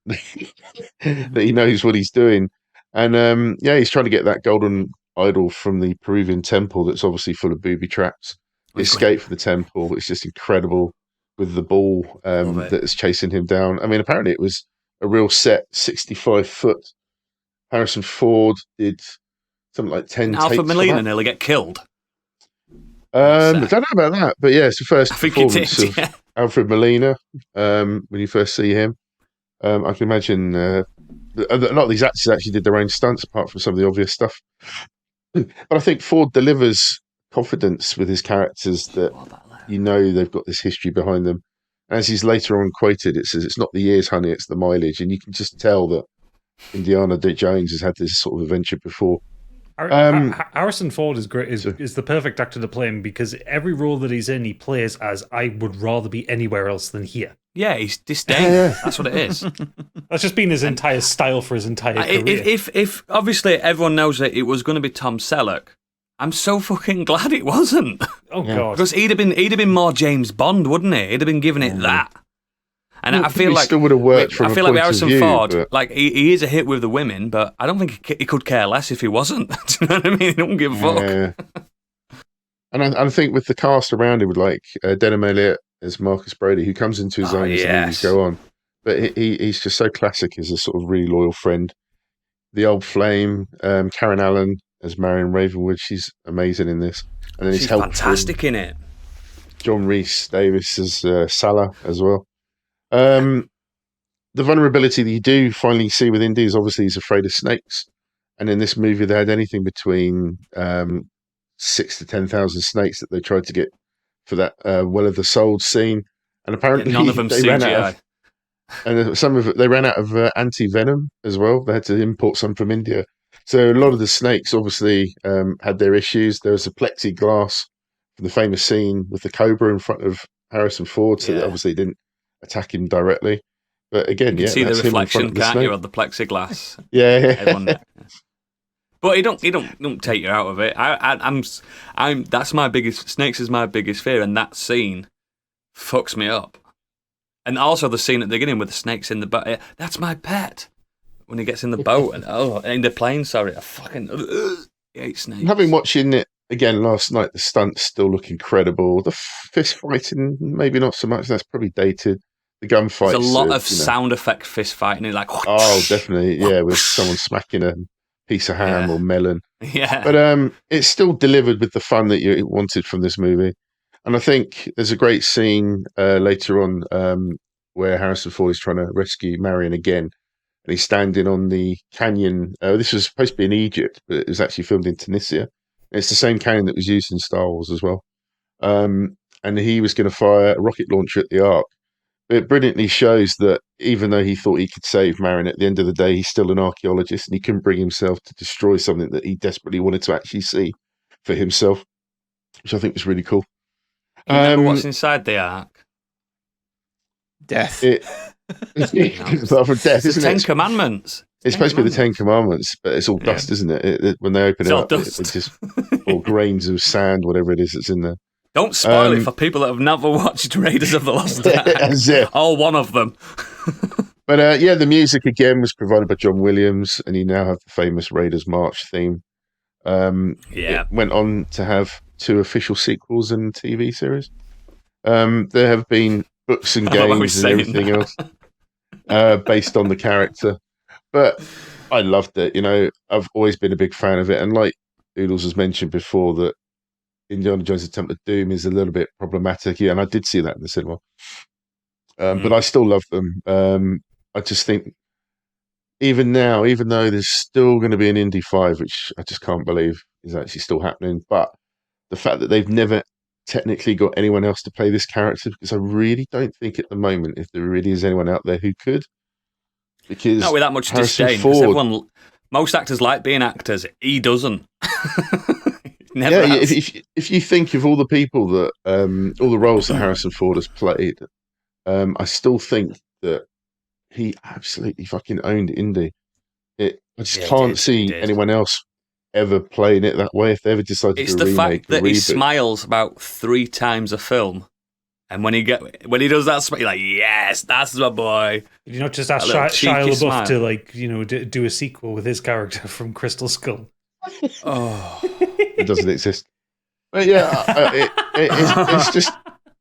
That he knows what he's doing, and he's trying to get that golden idol from the Peruvian temple that's obviously full of booby traps. Escape from the temple. It's just incredible with the ball that's chasing him down. I mean, apparently it was a real set, 65-foot. Harrison Ford did something like 10 takes. Alfred Molina nearly get killed. I don't know about that, but yeah, it's the first performance of Alfred Molina when you first see him. I can imagine a lot of these actors actually did their own stunts, apart from some of the obvious stuff. But I think Ford delivers confidence with his characters that they've got this history behind them. As he's later on quoted, it says, "It's not the years, honey, it's the mileage," and you can just tell that Indiana Jones has had this sort of adventure before. Harrison Ford is great. Is the perfect actor to play him because every role that he's in, he plays as I would rather be anywhere else than here. Yeah, he's disdain. That's what it is. That's just been his entire style for his entire career. If obviously everyone knows that it was going to be Tom Selleck, I'm so fucking glad it wasn't. Oh God, because he'd have been more James Bond, wouldn't he? He'd have been giving it that. And I feel like still would have worked from I feel like Harrison Ford, like he is a hit with the women, but I don't think he could care less if he wasn't. Do you know what I mean? He don't give a fuck. Yeah. And I think with the cast around him, with like Denham Elliott as Marcus Brody, who comes into his own as the movies go on, but he's just so classic as a sort of really loyal friend. The old flame, Karen Allen as Marion Ravenwood, she's amazing in this, and then she's fantastic in it. John Rhys Davis as Salah as well. The vulnerability that you do finally see with Indy is obviously he's afraid of snakes, and in this movie they had anything between 6,000 to 10,000 snakes that they tried to get for that Well of the Soul scene, and apparently none of them CGI. They ran out of anti-venom as well. They had to import some from India, so a lot of the snakes obviously had their issues. There was a plexiglass from the famous scene with the cobra in front of Harrison Ford, so that obviously didn't attack him directly. But again, You can see the that's him in front reflection, of the can't snake. you, of the plexiglass? Yeah. But he don't take you out of it. That's my biggest. Snakes is my biggest fear, and that scene fucks me up. And also the scene at the beginning with the snakes in the boat. That's my pet. When he gets in the boat and in the plane. Sorry, I fucking hate snakes. Having watching it again last night, the stunts still look incredible. The fist fighting, maybe not so much. That's probably dated. The gunfights. There's a lot of sound effect fist fighting. Like oh, definitely, yeah, with someone smacking a piece of ham or melon. Yeah. But it's still delivered with the fun that you wanted from this movie. And I think there's a great scene later on where Harrison Ford is trying to rescue Marion again. And he's standing on the canyon. This was supposed to be in Egypt, but it was actually filmed in Tunisia. And it's the same canyon that was used in Star Wars as well. And he was going to fire a rocket launcher at the Ark. It brilliantly shows that even though he thought he could save Marion, at the end of the day, he's still an archaeologist and he couldn't bring himself to destroy something that he desperately wanted to actually see for himself, which I think was really cool. You remember what's inside the Ark? Death. Apart from death, isn't it? Ten Commandments. It's supposed to be the 10 Commandments, but it's all dust, isn't it? When they open it up, it's just all grains of sand, whatever it is that's in there. Don't spoil it for people that have never watched Raiders of the Lost Ark. All one of them. But the music again was provided by John Williams, and you now have the famous Raiders March theme. It went on to have 2 official sequels and TV series. There have been books and games and everything else based on the character. But I loved it. You know, I've always been a big fan of it. And like Oodles has mentioned before, that Indiana Jones' Temple of Doom is a little bit problematic. Yeah, and I did see that in the cinema. But I still love them. I just think even now, even though there's still going to be an Indy 5, which I just can't believe is actually still happening, but the fact that they've never technically got anyone else to play this character, because I really don't think at the moment if there really is anyone out there who could. Because not with that much disdain. Ford, most actors like being actors. He doesn't. Never has. If you think of all the people that all the roles that Harrison Ford has played, I still think that he absolutely fucking owned Indy. I just can't see anyone else ever playing it that way if they ever decided to remake. It's the fact that he smiles about 3 times a film, and when he does that smile, you're like, yes, that's my boy. Did you not just ask Shia LaBeouf to do a sequel with his character from Crystal Skull? Oh, it doesn't exist. But yeah,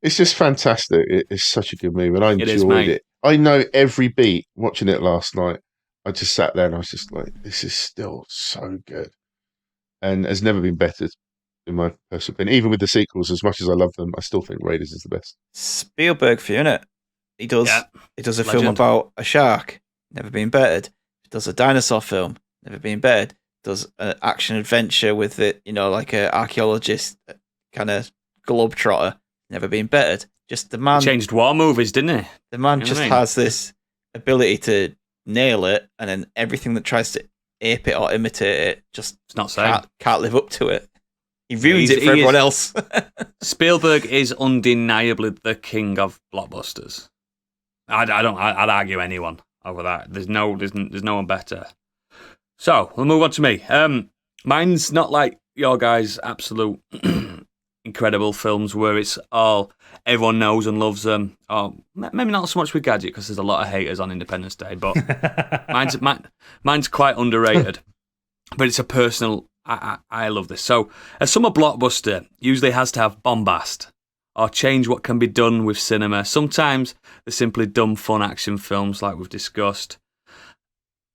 it's just fantastic. It's such a good movie, and I enjoyed it. I know every beat watching it last night. I just sat there and I was just like, this is still so good, and has never been better in my personal opinion. Even with the sequels, as much as I love them, I still think Raiders is the best. Spielberg for you, innit? He does a film about a shark, never been bettered. He does a dinosaur film, never been bettered. Does an action adventure with it, like an archaeologist kind of globetrotter, never been bettered. Just the man changed war movies, didn't he? The man has this ability to nail it, and then everything that tries to ape it or imitate it just can't live up to it. He ruins it for everyone else. Spielberg is undeniably the king of blockbusters. I'd argue anyone over that. There's no one better. So we'll move on to me. Mine's not like your guys' absolute incredible films where it's all everyone knows and loves them. Or maybe not so much with Gadget because there's a lot of haters on Independence Day, but mine's quite underrated. But it's a personal. I love this. So a summer blockbuster usually has to have bombast or change what can be done with cinema. Sometimes they're simply dumb, fun action films like we've discussed.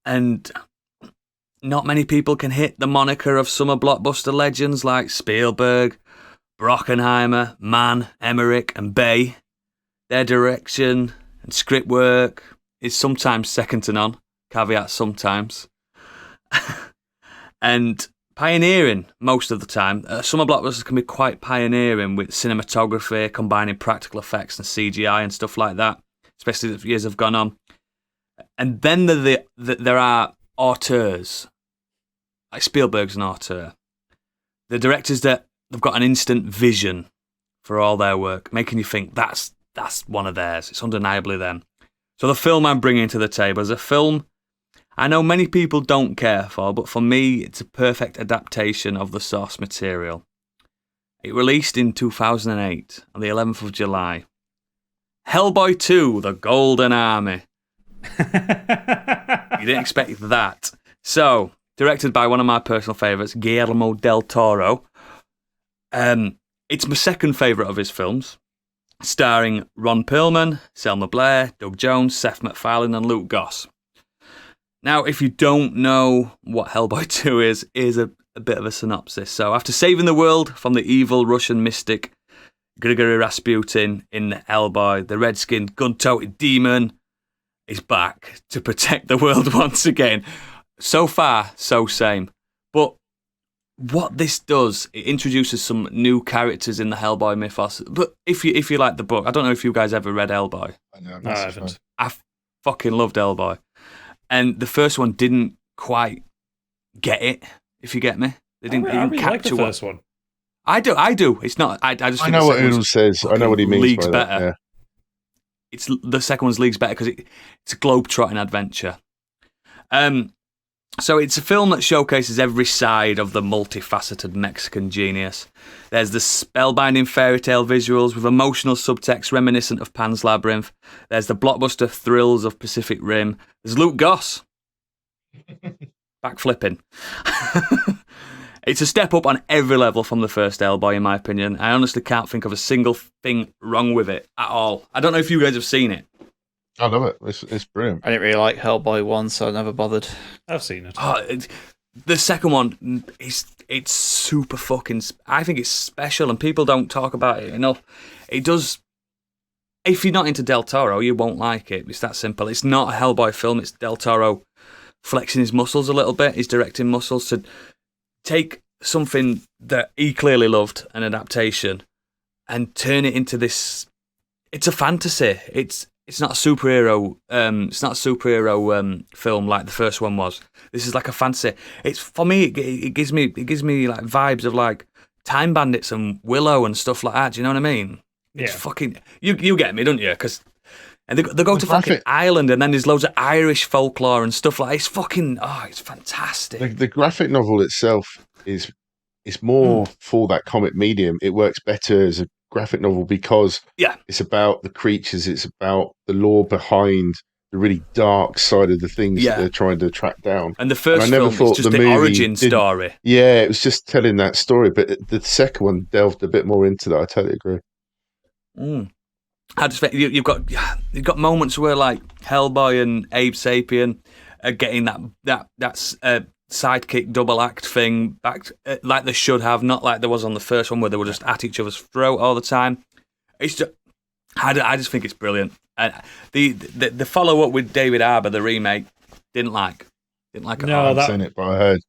And not many people can hit the moniker of summer blockbuster legends like Spielberg, Brockenheimer, Mann, Emmerich and Bay. Their direction and script work is sometimes second to none. Caveat sometimes. And pioneering most of the time. Summer blockbusters can be quite pioneering with cinematography, combining practical effects and CGI and stuff like that, especially as years have gone on. And then there are auteurs. Like Spielberg's an auteur. The directors that they've got an instant vision for all their work, making you think that's one of theirs. It's undeniably them. So the film I'm bringing to the table is a film I know many people don't care for, but for me, it's a perfect adaptation of the source material. It released in 2008, on the 11th of July. Hellboy 2, The Golden Army. You didn't expect that. So, directed by one of my personal favourites, Guillermo del Toro. It's my second favourite of his films, starring Ron Perlman, Selma Blair, Doug Jones, Seth MacFarlane and Luke Goss. Now, if you don't know what Hellboy 2 is, here's a bit of a synopsis. So, after saving the world from the evil Russian mystic Grigory Rasputin in Hellboy, the red-skinned, gun-toted demon is back to protect the world once again. So far, so same. But what this does, it introduces some new characters in the Hellboy mythos. But if you like the book, I don't know if you guys ever read Hellboy. No, I haven't. I fucking loved Hellboy. And the first one didn't quite get it, if you get me. They didn't, I really like the capture first one. I do. It's not. I just. I think know the what second Oodles one's says. I know what he means leagues by better. that. Yeah. It's the second one's leagues better because it's a globe-trotting adventure. So it's a film that showcases every side of the multifaceted Mexican genius. There's the spellbinding fairy tale visuals with emotional subtext reminiscent of Pan's Labyrinth. There's the blockbuster thrills of Pacific Rim. There's Luke Goss. Backflipping. It's a step up on every level from the first Hellboy, in my opinion. I honestly can't think of a single thing wrong with it at all. I don't know if you guys have seen it. I love it. It's brilliant. I didn't really like Hellboy 1, so I never bothered. I've seen it. The second one, it's super fucking... I think it's special, and people don't talk about it enough. It does... If you're not into Del Toro, you won't like it. It's that simple. It's not a Hellboy film. It's Del Toro flexing his muscles a little bit, his directing muscles, to take something that he clearly loved, an adaptation, and turn it into this. It's a fantasy. It's not a superhero. It's not a superhero film like the first one was. This is like a fantasy. It's for me. It gives me like vibes of like Time Bandits and Willow and stuff like that. Do you know what I mean? Yeah. It's fucking. You get me, don't you? Because. And they go to fucking Ireland, and then there's loads of Irish folklore and stuff like that. It's fucking, it's fantastic. The graphic novel itself is more for that comic medium. It works better as a graphic novel because it's about the creatures, it's about the lore behind the really dark side of the things that they're trying to track down. And the first film is just the origin story. Yeah, it was just telling that story, but the second one delved a bit more into that. I totally agree. I just think you've got moments where like Hellboy and Abe Sapien are getting that sidekick double act thing back like they should have, not like there was on the first one where they were just at each other's throat all the time. It's just, I just think it's brilliant. And the follow up with David Harbour, the remake, didn't like it. No, I haven't seen it, but I heard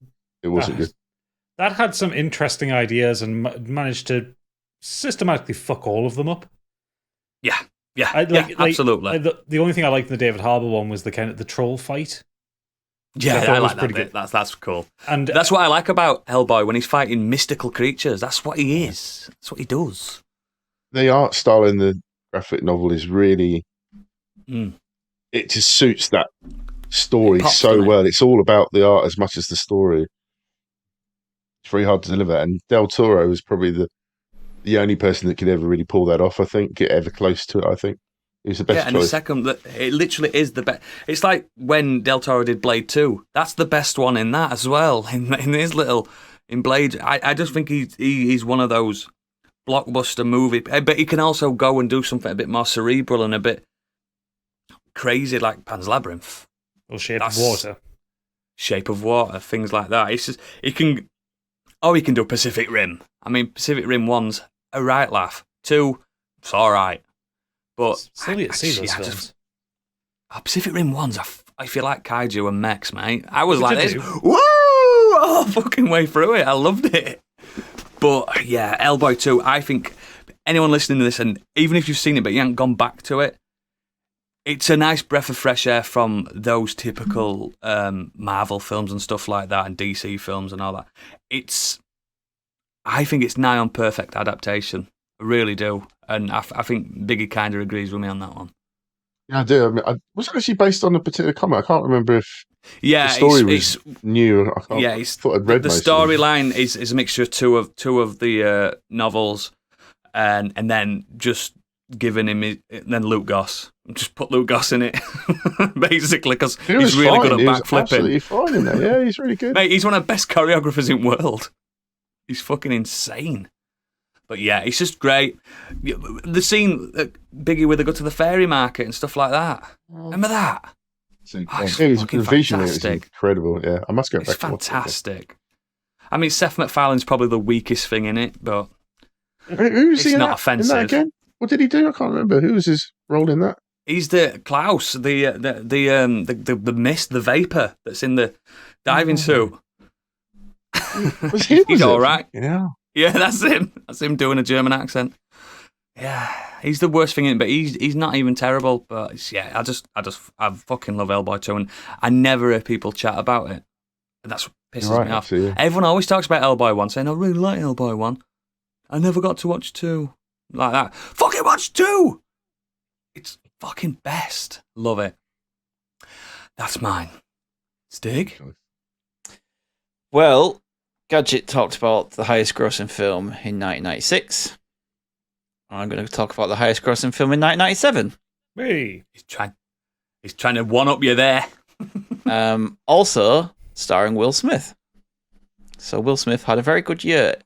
it wasn't good. That had some interesting ideas and managed to systematically fuck all of them up. Yeah, absolutely. The only thing I liked in the David Harbour one was the kind of the troll fight. Yeah, I like that bit. That's cool. And that's what I like about Hellboy when he's fighting mystical creatures. That's what he is. That's what he does. The art style in the graphic novel is really... It just suits that story so well. It's all about the art as much as the story. It's very hard to deliver. And Del Toro is probably the only person that could ever really pull that off, I think, get ever close to it, I think. He was the best choice. And the second, it literally is the best. It's like when Del Toro did Blade 2. That's the best one in that as well. In Blade, I just think he's one of those blockbuster movie, but he can also go and do something a bit more cerebral and a bit crazy like Pan's Labyrinth. Or Shape of Water. Shape of Water, things like that. It's just, he can do Pacific Rim. I mean, Pacific Rim 1's a right laugh. 2, it's all right. But still yet to see those films. Pacific Rim 1's, if you like kaiju and mechs, mate, I was like this, woo, all fucking way through it. I loved it. But yeah, Hellboy 2, I think anyone listening to this, and even if you've seen it but you haven't gone back to it, it's a nice breath of fresh air from those typical Marvel films and stuff like that, and DC films and all that. I think it's nigh on perfect adaptation. I really do. And I think Biggie kind of agrees with me on that one. Yeah, I do. I mean, was it actually based on a particular comic? I can't remember if Yeah, the story was new. I thought I'd read the storyline is a mixture of two of the novels, and then just giving him then Luke Goss. Just put Luke Goss in it, basically, because he's really good at backflipping. Absolutely fine in there. Yeah, he's really good. Mate, he's one of the best choreographers in the world. He's fucking insane. But yeah, it's just great. The scene Biggie with the go to the fairy market and stuff like that. Remember that? Visually, it's incredible. Yeah, I must go back. It's fantastic. I mean, Seth MacFarlane's probably the weakest thing in it, but who's it's not offensive. In that again? What did he do? I can't remember. Who was his role in that? He's the Klaus, the mist, the vapor that's in the diving suit. Was he? He's all right. Yeah, that's him. That's him doing a German accent. Yeah, he's the worst thing in it, but he's not even terrible. But I fucking love Hellboy 2, and I never hear people chat about it. And that's what pisses me off. Everyone always talks about Hellboy 1, saying I really like Hellboy 1. I never got to watch 2 like that. Fucking watch 2. It's fucking best. Love it. That's mine. Stig? Well, Gadget talked about the highest grossing film in 1996. I'm going to talk about the highest grossing film in 1997. Hey. He's trying to one-up you there. Also, starring Will Smith. So Will Smith had a very good year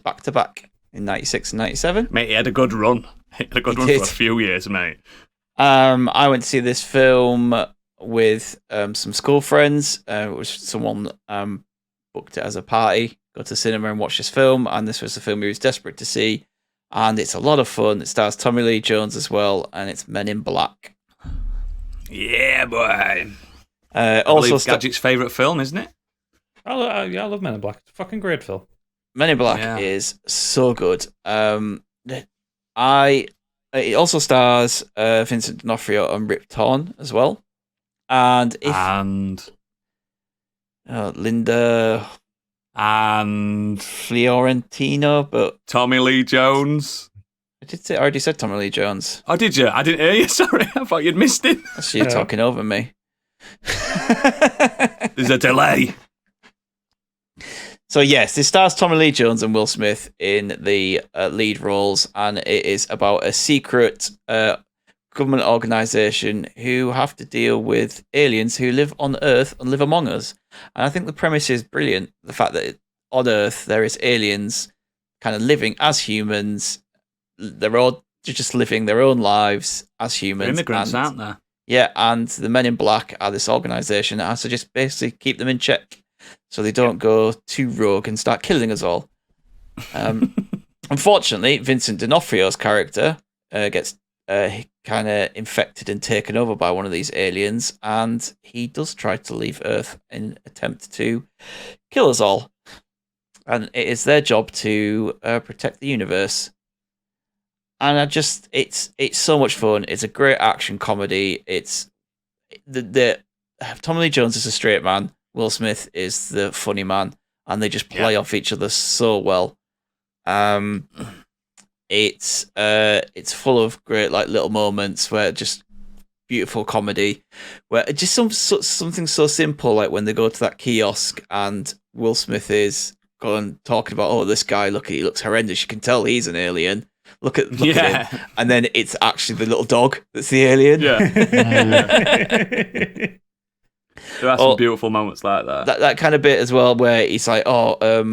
back-to-back in 96 and 97. Mate, he had a good run. He had a good run for a few years, mate. I went to see this film with some school friends. It was someone booked it as a party, go to the cinema and watch this film, and this was the film he was desperate to see, and it's a lot of fun. It stars Tommy Lee Jones as well, and it's Men in Black. Yeah, boy. Also, Gadget's favourite film, isn't it? I love Men in Black. It's a fucking great film. Men in Black is so good. It also stars Vincent D'Onofrio and Rip Torn as well, and Linda and Fiorentino, but Tommy Lee Jones. I already said Tommy Lee Jones. Oh, did you? I didn't hear you. Sorry, I thought you'd missed him. That's you talking over me. There's a delay. So yes, this stars Tommy Lee Jones and Will Smith in the lead roles, and it is about a secret government organization who have to deal with aliens who live on Earth and live among us. And I think the premise is brilliant. The fact that on Earth there is aliens kind of living as humans. They're just living their own lives as humans. They're immigrants, aren't they? Yeah, and the Men in Black are this organization that has to just basically keep them in check so they don't go too rogue and start killing us all. Unfortunately, Vincent D'Onofrio's character gets kind of infected and taken over by one of these aliens, and he does try to leave Earth in an attempt to kill us all. And it is their job to protect the universe. And it's so much fun. It's a great action comedy. It's Tommy Lee Jones is a straight man. Will Smith is the funny man, and they just play off each other so well. It's full of great like little moments where just beautiful comedy, where just something so simple like when they go to that kiosk and Will Smith is talking about, oh, this guy, he looks horrendous. You can tell he's an alien. Look at him. And then it's actually the little dog that's the alien. Yeah. There are some beautiful moments like that. That kind of bit as well, where he's like, they're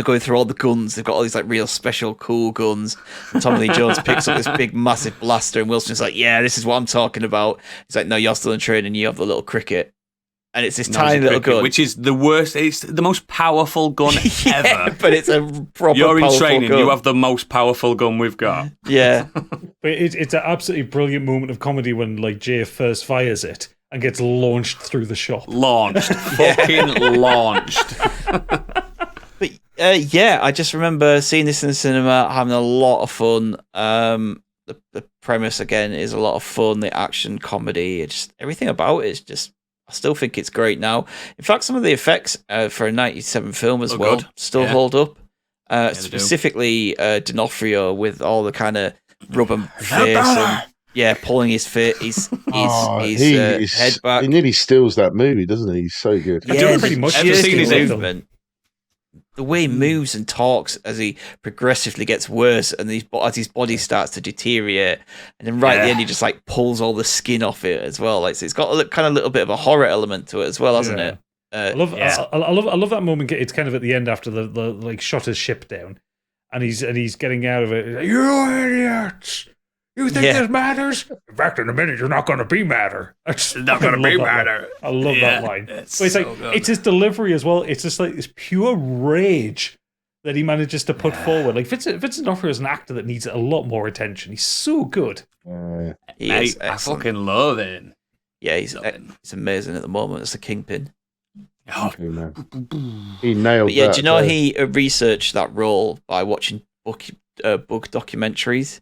going through all the guns. They've got all these like real special cool guns. And Tommy Lee Jones picks up this big massive blaster, and Will Smith's like, yeah, this is what I'm talking about. He's like, no, you're still in training. You have the little cricket. And it's this tiny little gun. Which is the worst. It's the most powerful gun ever. But it's a proper You're in powerful training. gun. You have the most powerful gun we've got. Yeah. But it's an absolutely brilliant moment of comedy when like Jay first fires it and gets launched through the shop. Launched. Fucking launched. But I just remember seeing this in the cinema, having a lot of fun. The premise, again, is a lot of fun. The action, comedy, everything about it is just... I still think it's great now. In fact, some of the effects for a 97 film as well still hold up. Specifically, D'Onofrio with all the kind of rubber face pulling his head back. He nearly steals that movie, doesn't he? He's so good. Yeah, pretty much. Ever seen his movement? The way he moves and talks as he progressively gets worse, and as his body starts to deteriorate, and then at the end he just like pulls all the skin off it as well. Like, so it's got a kind of little bit of a horror element to it as well, hasn't it? I love that moment. It's kind of at the end after the like shot his ship down, and he's getting out of it. He's like, "You idiots! You think this matters? In fact, in a minute, you're not going to be madder. It's not going to be madder." I love that line. It's it's his delivery as well. It's just like this pure rage that he manages to put forward. Like Vincent D'Onofrio is an actor that needs a lot more attention. He's so good. I fucking love him. Yeah, he's amazing at the moment as the Kingpin. Oh, man. He nailed that. Do you know though. he researched that role by watching bug documentaries?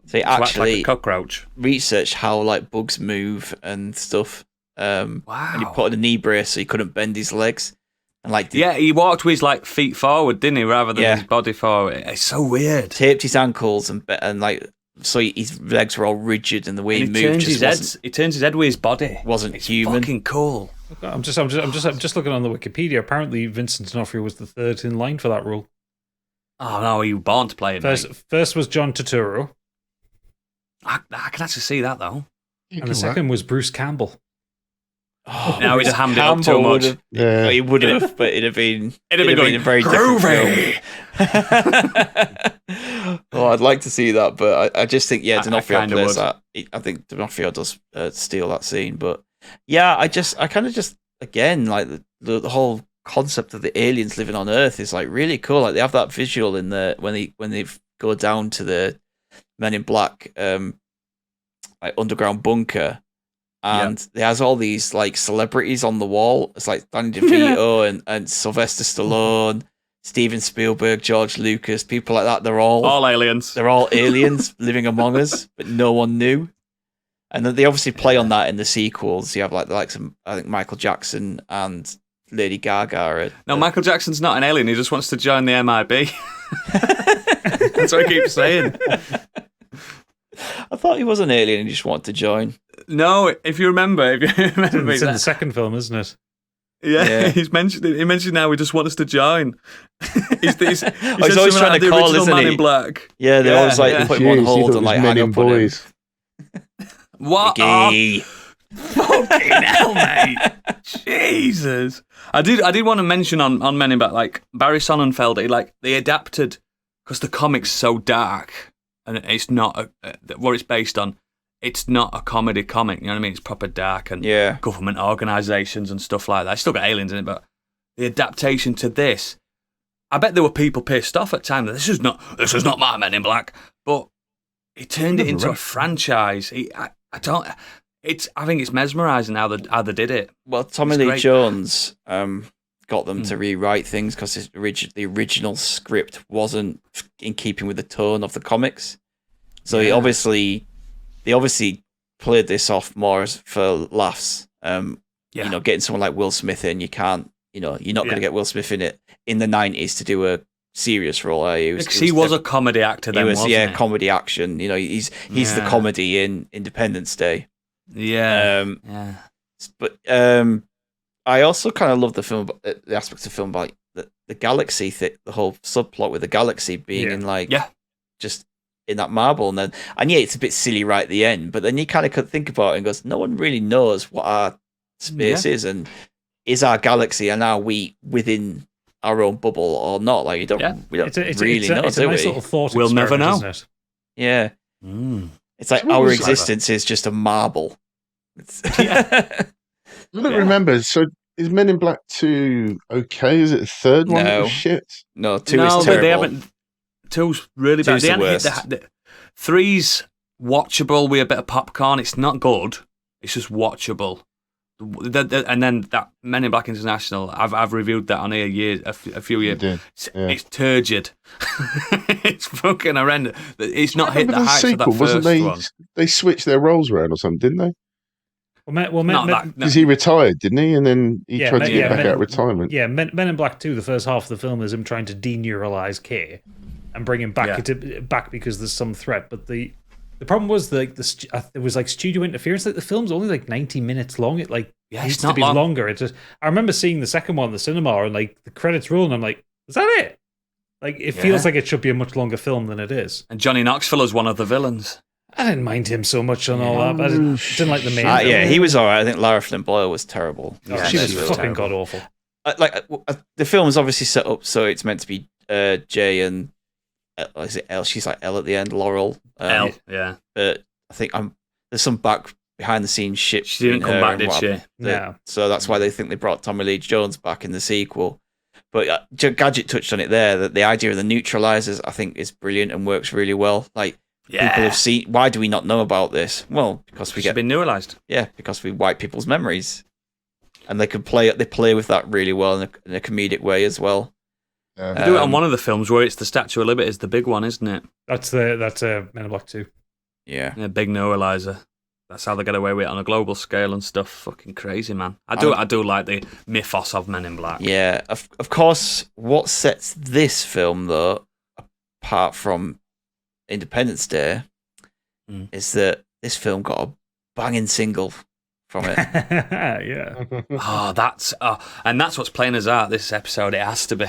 So he actually like a cockroach. researched how like bugs move and stuff. And he put on a knee brace so he couldn't bend his legs. And he walked with his like feet forward, didn't he, rather than his body forward. It's so weird. Taped his ankles and like so his legs were all rigid, and the way he moved he turns his head with his body. Wasn't it's human. Fucking cool. I'm just looking on the Wikipedia. Apparently, Vincent D'Onofrio was the third in line for that role. Oh no, he was born to play it. First was John Turturro. I can actually see that though. And the second was Bruce Campbell. Oh, now he's hammed it up too much. He would have, but it'd have been a very groovy. Oh, I'd like to see that, but I just think D'Onofrio plays would. that. I think D'Onofrio does steal that scene, but yeah, I kind of again like the whole concept of the aliens living on Earth is like really cool. Like they have that visual in when they go down to the Men in Black like underground bunker. And there has all these like celebrities on the wall. It's like Danny DeVito and Sylvester Stallone, Steven Spielberg, George Lucas, people like that. They're all aliens. They're all aliens living among us, but no one knew. And then they obviously play on that in the sequels. You have like the likes of I think Michael Jackson and Lady Gaga. No, Michael Jackson's not an alien. He just wants to join the MIB. That's what I keep saying. I thought he was an alien and he just wanted to join. No, if you remember, it's in the second film, isn't it? Yeah. He mentioned now he just wants us to join. he's always trying to call, isn't Man he? in Black. Yeah, they always like put him on hold and like hang up on him. What? Oh, fucking hell, mate! Jesus, I did want to mention on Men in Black, like Barry Sonnenfeld, they adapted because the comic's so dark and it's not what it's based on. It's not a comedy comic, you know what I mean? It's proper dark and government organisations and stuff like that. It's still got aliens in it, but the adaptation to this, I bet there were people pissed off at the time that this is not my Men in Black, but he turned it into a franchise. I think it's mesmerising how they did it. Well, Tommy Lee Jones got them to rewrite things because the original script wasn't in keeping with the tone of the comics. So they obviously played this off more for laughs. You know, getting someone like Will Smith in, you can't. You know, you're not going to get Will Smith in it in the 90s to do a serious role. He was a comedy actor then, wasn't he? Comedy action. You know, he's the comedy in Independence Day. Yeah. But I also kind of love the film, the aspects of film about the galaxy, the whole subplot with the galaxy being in just in that marble, and it's a bit silly right at the end, but then you kind of could think about it and goes, no one really knows what our space is, and is our galaxy, and are we within our own bubble or not? Like we don't really know. It's a nice little thought. We'll never know. Isn't it? Yeah. It's like our existence is just a marble. I don't remember. So is Men in Black 2 okay? Is it the third one that was shit? No, 2 is terrible. They haven't. 2's really bad. The worst. 3's watchable with a bit of popcorn. It's not good. It's just watchable. And then that Men in Black International, I've reviewed that on here a few years. It's turgid. It's fucking horrendous. It's not hit the heights of that first one. They switched their roles around or something, didn't they? Because he retired, didn't he? And then he tried to get back out of retirement. Yeah, Men in Black 2, the first half of the film is him trying to deneuralize K and bring him back back because there's some threat. But the The problem was there was like studio interference. Like the film's only like 90 minutes long. It like needs to be longer. I remember seeing the second one in the cinema and like the credits roll, and I'm like, is that it? Like it feels like it should be a much longer film than it is. And Johnny Knoxville is one of the villains. I didn't mind him so much on all that. But I didn't like the main. Yeah, he was alright. I think Lara Flynn Boyle was terrible. She was fucking god awful. The film is obviously set up so it's meant to be Jay and is it Elle? She's like Elle at the end, Laurel. Elle, yeah. But I think there's some behind the scenes shit. She didn't come back, did she? Yeah. So that's why they think they brought Tommy Lee Jones back in the sequel. But Gadget touched on it there, that the idea of the neutralizers I think is brilliant and works really well. Like people have seen. Why do we not know about this? Well, because we get been neuralized. Yeah, because we wipe people's memories, and they play with that really well in a comedic way as well. They do it on one of the films where it's the Statue of Liberty is the big one, isn't it? That's Men in Black 2. Yeah, big neuralizer. That's how they get away with it on a global scale and stuff. Fucking crazy, man. I do like the mythos of Men in Black. Yeah, of course. What sets this film though, apart from Independence Day, is that this film got a banging single from it. Yeah. And that's what's playing us out this episode. It has to be.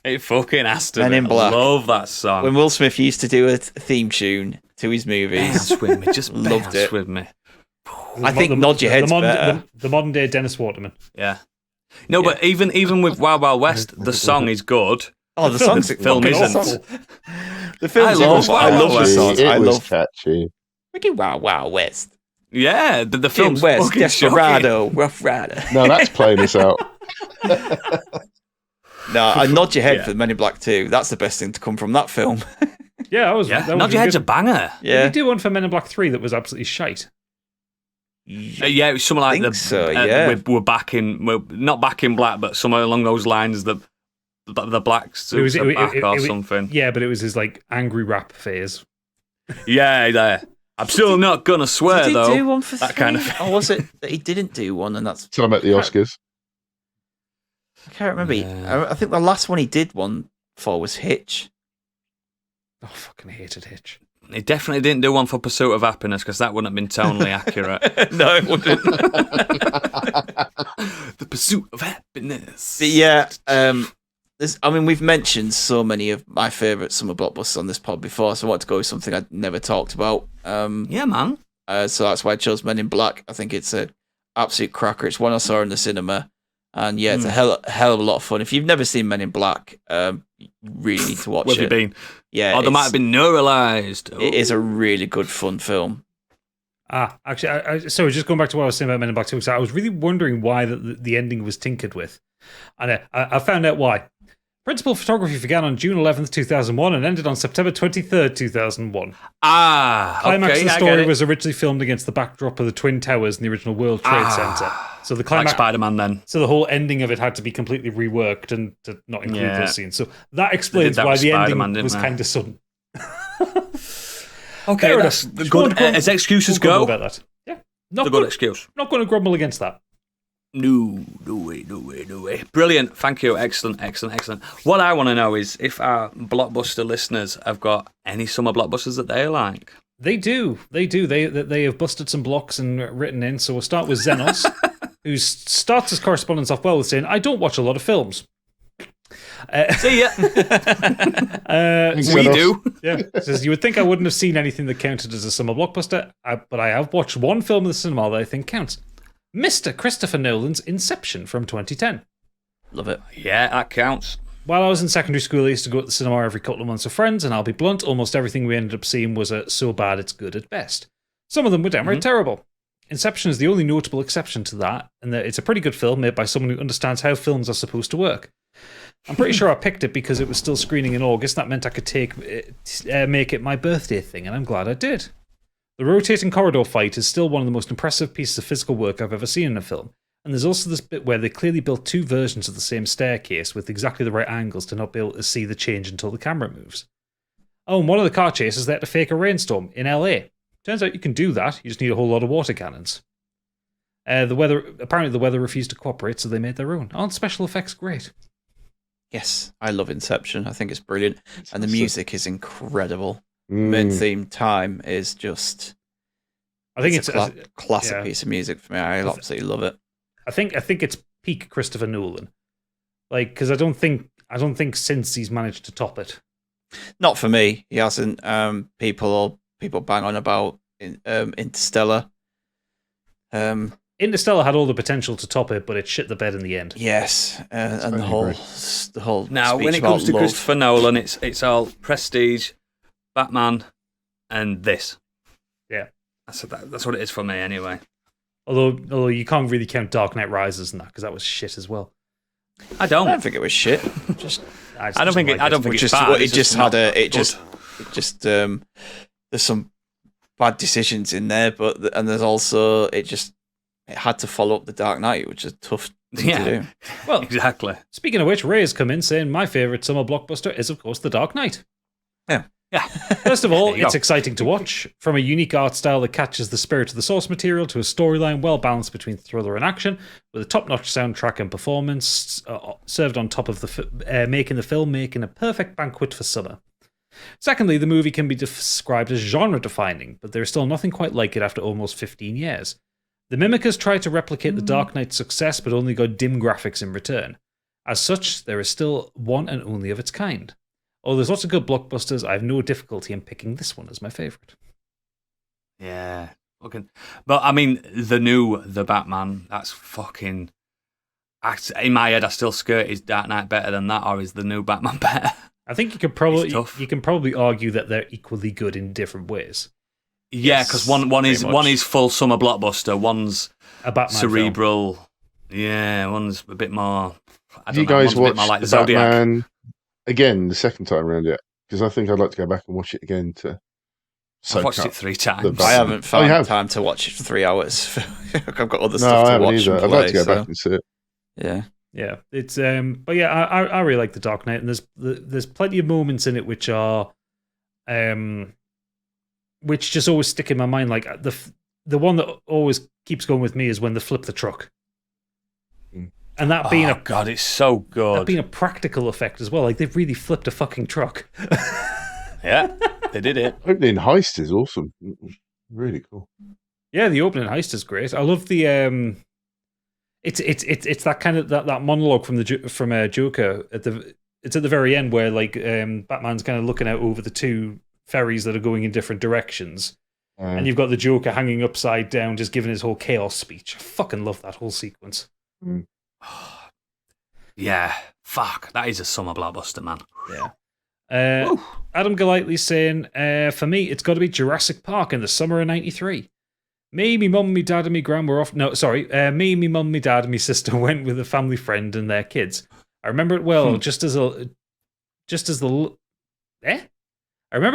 It fucking has to Men be. in Black. I love that song. When Will Smith used to do a theme tune to his movies, Dance with me, just loved dance it. with me. I think Nod Your Head's better. The modern day Dennis Waterman. Yeah. No, but even with Wild Wild West, the song is good. Oh, the song's film isn't. The film's I love the song. It was catchy. Wicked Wild Wild West. Yeah, the film's West, fucking Desperado, Rough Rider. No, that's playing us out. No, I Nod Your Head for Men in Black 2. That's the best thing to come from that film. Yeah, Nod Your Head's a banger. Yeah. Did you do one for Men in Black 3 that was absolutely shite? Yeah, it was something like we're back in, not back in black, but somewhere along those lines. The black suits are back or something. Yeah, but it was his like angry rap phase. Yeah. I'm still not gonna swear did he though. Do one for that 3? kind of. Or was it that he didn't do one? And that's Talking about the Oscars. I can't remember. I think the last one he did one for was Hitch. Oh, I fucking hated Hitch. He definitely didn't do one for Pursuit of Happiness because that wouldn't have been tonally accurate. No, it wouldn't. The Pursuit of Happiness. But yeah, we've mentioned so many of my favourite summer blockbusters on this pod before, so I want to go with something I'd never talked about. Yeah, man. So that's why I chose Men in Black. I think it's an absolute cracker. It's one I saw in the cinema. And yeah, it's a hell of a lot of fun. If you've never seen Men in Black, you really need to watch it. Where have you been? Yeah, they might have been neuralized. It is a really good, fun film. Actually, sorry, just going back to what I was saying about Men in Black 2, I was really wondering why the ending was tinkered with. And I found out why. Principal photography began on June 11th, 2001 and ended on September 23rd, 2001. Climax of the story was originally filmed against the backdrop of the Twin Towers in the original World Trade Center. So the climax, like Spider-Man then. So the whole ending of it had to be completely reworked and to not include those scenes. So that explains why the ending was kind of sudden. Okay, that's good. As excuses go. About that. Yeah, not a good excuse. Not going to grumble against that. No way. Brilliant. Thank you. Excellent. What I want to know is if our blockbuster listeners have got any summer blockbusters that they like. They do. They have busted some blocks and written in. So we'll start with Xenos, who starts his correspondence off well with saying, "I don't watch a lot of films." See ya. We do. Yeah. Says, you would think I wouldn't have seen anything that counted as a summer blockbuster, but I have watched one film in the cinema that I think counts. Mr. Christopher Nolan's Inception from 2010. Love it. Yeah, that counts. While I was in secondary school, I used to go to the cinema every couple of months with friends, and I'll be blunt, almost everything we ended up seeing was so bad it's good at best. Some of them were downright terrible. Inception is the only notable exception to that, and that it's a pretty good film made by someone who understands how films are supposed to work. I'm pretty sure I picked it because it was still screening in August. That meant I could make it my birthday thing, and I'm glad I did. The rotating corridor fight is still one of the most impressive pieces of physical work I've ever seen in a film, and there's also this bit where they clearly built two versions of the same staircase with exactly the right angles to not be able to see the change until the camera moves. Oh, and one of the car chases they had to fake a rainstorm in LA. Turns out you can do that, you just need a whole lot of water cannons. Apparently the weather refused to cooperate, so they made their own. Aren't special effects great? Yes, I love Inception. I think it's brilliant. And the music is incredible. mid-theme time is just. I think it's a classic piece of music for me. I absolutely love it. I think it's peak Christopher Nolan, like because I don't think since he's managed to top it. Not for me. He hasn't. People bang on about Interstellar. Interstellar had all the potential to top it, but it shit the bed in the end. Yes, and the whole. Now, when it comes to Christopher Nolan, it's all Prestige, Batman, and this. Yeah, that's what it is for me, anyway. Although you can't really count Dark Knight Rises and that because that was shit as well. I don't think it was shit. I don't think it's bad. There's some bad decisions in there, and there's also it had to follow up the Dark Knight, which is tough thing to do. Well, exactly. Speaking of which, Ray has come in saying my favourite summer blockbuster is, of course, The Dark Knight. Yeah. First of all, it's exciting to watch. From a unique art style that catches the spirit of the source material to a storyline well balanced between thriller and action, with a top-notch soundtrack and performance served on top of making the filmmaking a perfect banquet for summer. Secondly, the movie can be described as genre-defining, but there is still nothing quite like it after almost 15 years. The Mimickers tried to replicate The Dark Knight's success, but only got dim graphics in return. As such, there is still one and only of its kind. Although there's lots of good blockbusters, I have no difficulty in picking this one as my favourite. Yeah. Okay. But, I mean, the Batman, that's fucking... In my head, I still skirt, is Dark Knight better than that, or is the new Batman better? I think you can probably argue that they're equally good in different ways. Yeah, because one is full summer blockbuster, one's a Batman cerebral. Film. Yeah, one's a bit more. You guys watch like the Batman again the second time around yet? Because I think I'd like to go back and watch it again to. I've watched it 3 times. I haven't found time to watch it for 3 hours. I've got other stuff to watch. I'd like to go back and see it. Yeah, it's but yeah, I really like The Dark Knight, and there's plenty of moments in it which are, which just always stick in my mind. Like the one that always keeps going with me is when they flip the truck, and that being God, it's so good. That being a practical effect as well. Like they've really flipped a fucking truck. Yeah, they did it. Opening heist is awesome. Really cool. Yeah, the opening heist is great. I love the It's that kind of that monologue from Joker it's at the very end where like Batman's kind of looking out over the 2 ferries that are going in different directions, and you've got the Joker hanging upside down, just giving his whole chaos speech. I fucking love that whole sequence. Yeah, fuck, that is a summer blockbuster, man. Yeah. Adam Golightly saying, for me, it's got to be Jurassic Park in the summer of '93. Me, me mum, me dad, and me gran were off. No, sorry. Me, me mum, me dad, and me sister went with a family friend and their kids. I remember it well. I remember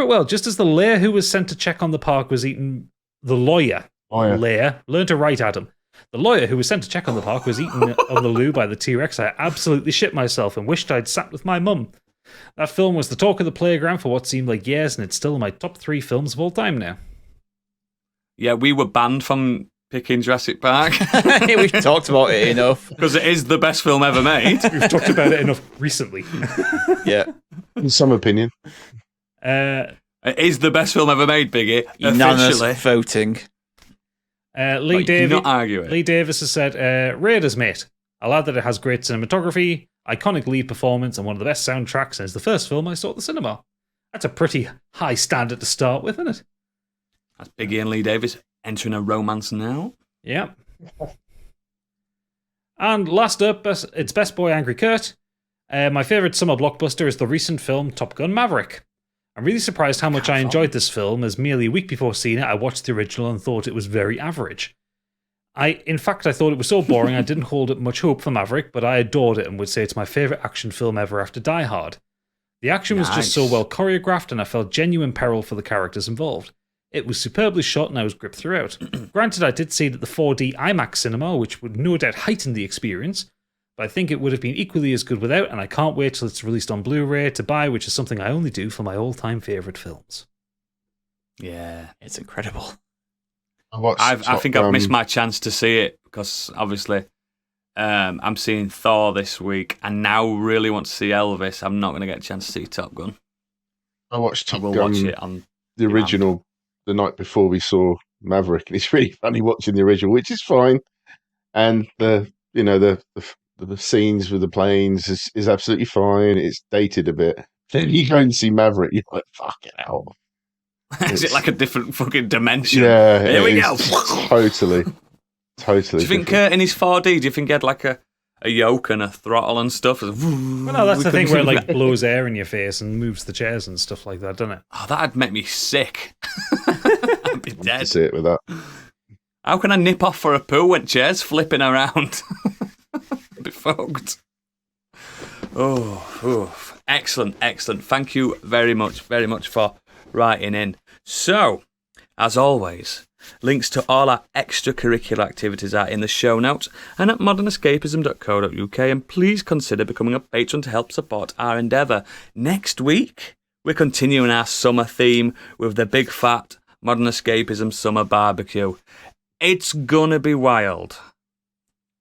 it well. Just as the layer who was sent to check on the park was eaten. The lawyer. Layer. Learn to write, Adam. The lawyer who was sent to check on the park was eaten on the loo by the T-Rex. I absolutely shit myself and wished I'd sat with my mum. That film was the talk of the playground for what seemed like years, and it's still in my top 3 films of all time now. Yeah, we were banned from picking Jurassic Park. We've talked about it enough. Because it is the best film ever made. We've talked about it enough recently. Yeah. In some opinion. It is the best film ever made, Biggie. Unanimous voting. Lee Davis has said, Raiders, mate. I'll add that it has great cinematography, iconic lead performance, and one of the best soundtracks, and it's the first film I saw at the cinema. That's a pretty high standard to start with, isn't it? That's Biggie and Lee Davis entering a romance now. Yeah. And last up, it's Best Boy Angry Kurt. My favourite summer blockbuster is the recent film Top Gun Maverick. I'm really surprised how much I enjoyed this film, as merely a week before seeing it, I watched the original and thought it was very average. In fact, I thought it was so boring I didn't hold it much hope for Maverick, but I adored it and would say it's my favourite action film ever after Die Hard. The action was just so well choreographed, and I felt genuine peril for the characters involved. It was superbly shot and I was gripped throughout. Granted, I did see it at the 4D IMAX cinema, which would no doubt heighten the experience, but I think it would have been equally as good without, and I can't wait till it's released on Blu-ray to buy, which is something I only do for my all-time favourite films. Yeah, it's incredible. I think I've missed my chance to see it, because obviously I'm seeing Thor this week, and now really want to see Elvis. I'm not going to get a chance to see Top Gun. I watched Top Gun. Watch it on the original the night before we saw Maverick, and it's really funny watching the original, which is fine. And the scenes with the planes is absolutely fine. It's dated a bit. Then you go and see Maverick, you're like, fucking hell. Is it like a different fucking dimension? Yeah. Here we go. Totally. Do you think in his 4D, do you think he had like a yoke and a throttle and stuff? Well, no, that's the thing where it like blows air in your face and moves the chairs and stuff like that, doesn't it? Oh, that'd make me sick. I'd be dead. That's it with that. How can I nip off for a poo when chairs flipping around? I'd be fucked. Oh, excellent. Thank you very much for writing in. So, as always, links to all our extracurricular activities are in the show notes and at modernescapism.co.uk, and please consider becoming a patron to help support our endeavour. Next week, we're continuing our summer theme with the big fat Modern Escapism Summer Barbecue. It's gonna be wild.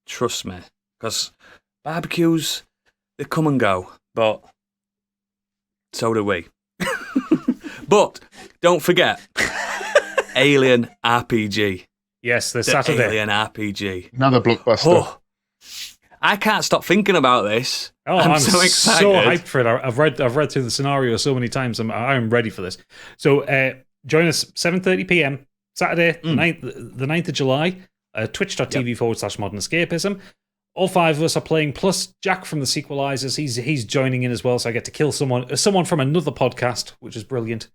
Trust me, because barbecues, they come and go, but so do we. But don't forget, Alien RPG. Yes, this Saturday. Alien RPG. Another blockbuster. Oh, I can't stop thinking about this. Oh, I'm so excited. So hyped for it. I've read through the scenario so many times. I'm ready for this. So join us 7:30 p.m. Saturday, the 9th of July, twitch.tv/Modern Escapism. All 5 of us are playing, plus Jack from the Sequelizers. He's joining in as well, so I get to kill someone from another podcast, which is brilliant.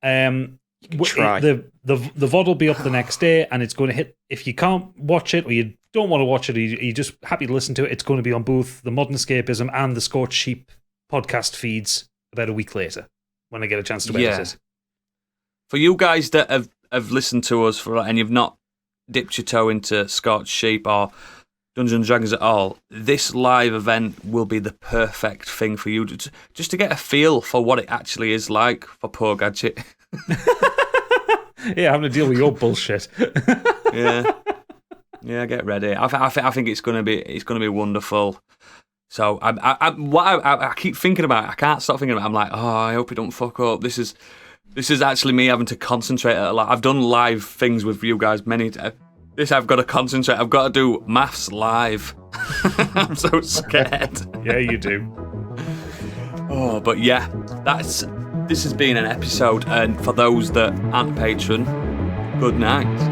Try. The VOD will be up the next day, and it's going to hit. If you can't watch it, or you don't want to watch it, or you're just happy to listen to it, it's going to be on both the Modern Escapism and the Scorched Sheep podcast feeds about a week later, when I get a chance to edit it. For you guys that have listened to us and you've not dipped your toe into Scorched Sheep or Dungeons & Dragons at all, this live event will be the perfect thing for you just to get a feel for what it actually is like for poor Gadget. Yeah, having to deal with your bullshit. Yeah, get ready. I think it's gonna be wonderful. So I keep thinking about it. I can't stop thinking about it. I'm like, oh, I hope it don't fuck up. This is actually me having to concentrate. I've done live things with you guys many times. This I've got to concentrate. I've got to do maths live. I'm so scared. Yeah, you do. Oh, but yeah, this has been an episode, and for those that aren't patron, good night.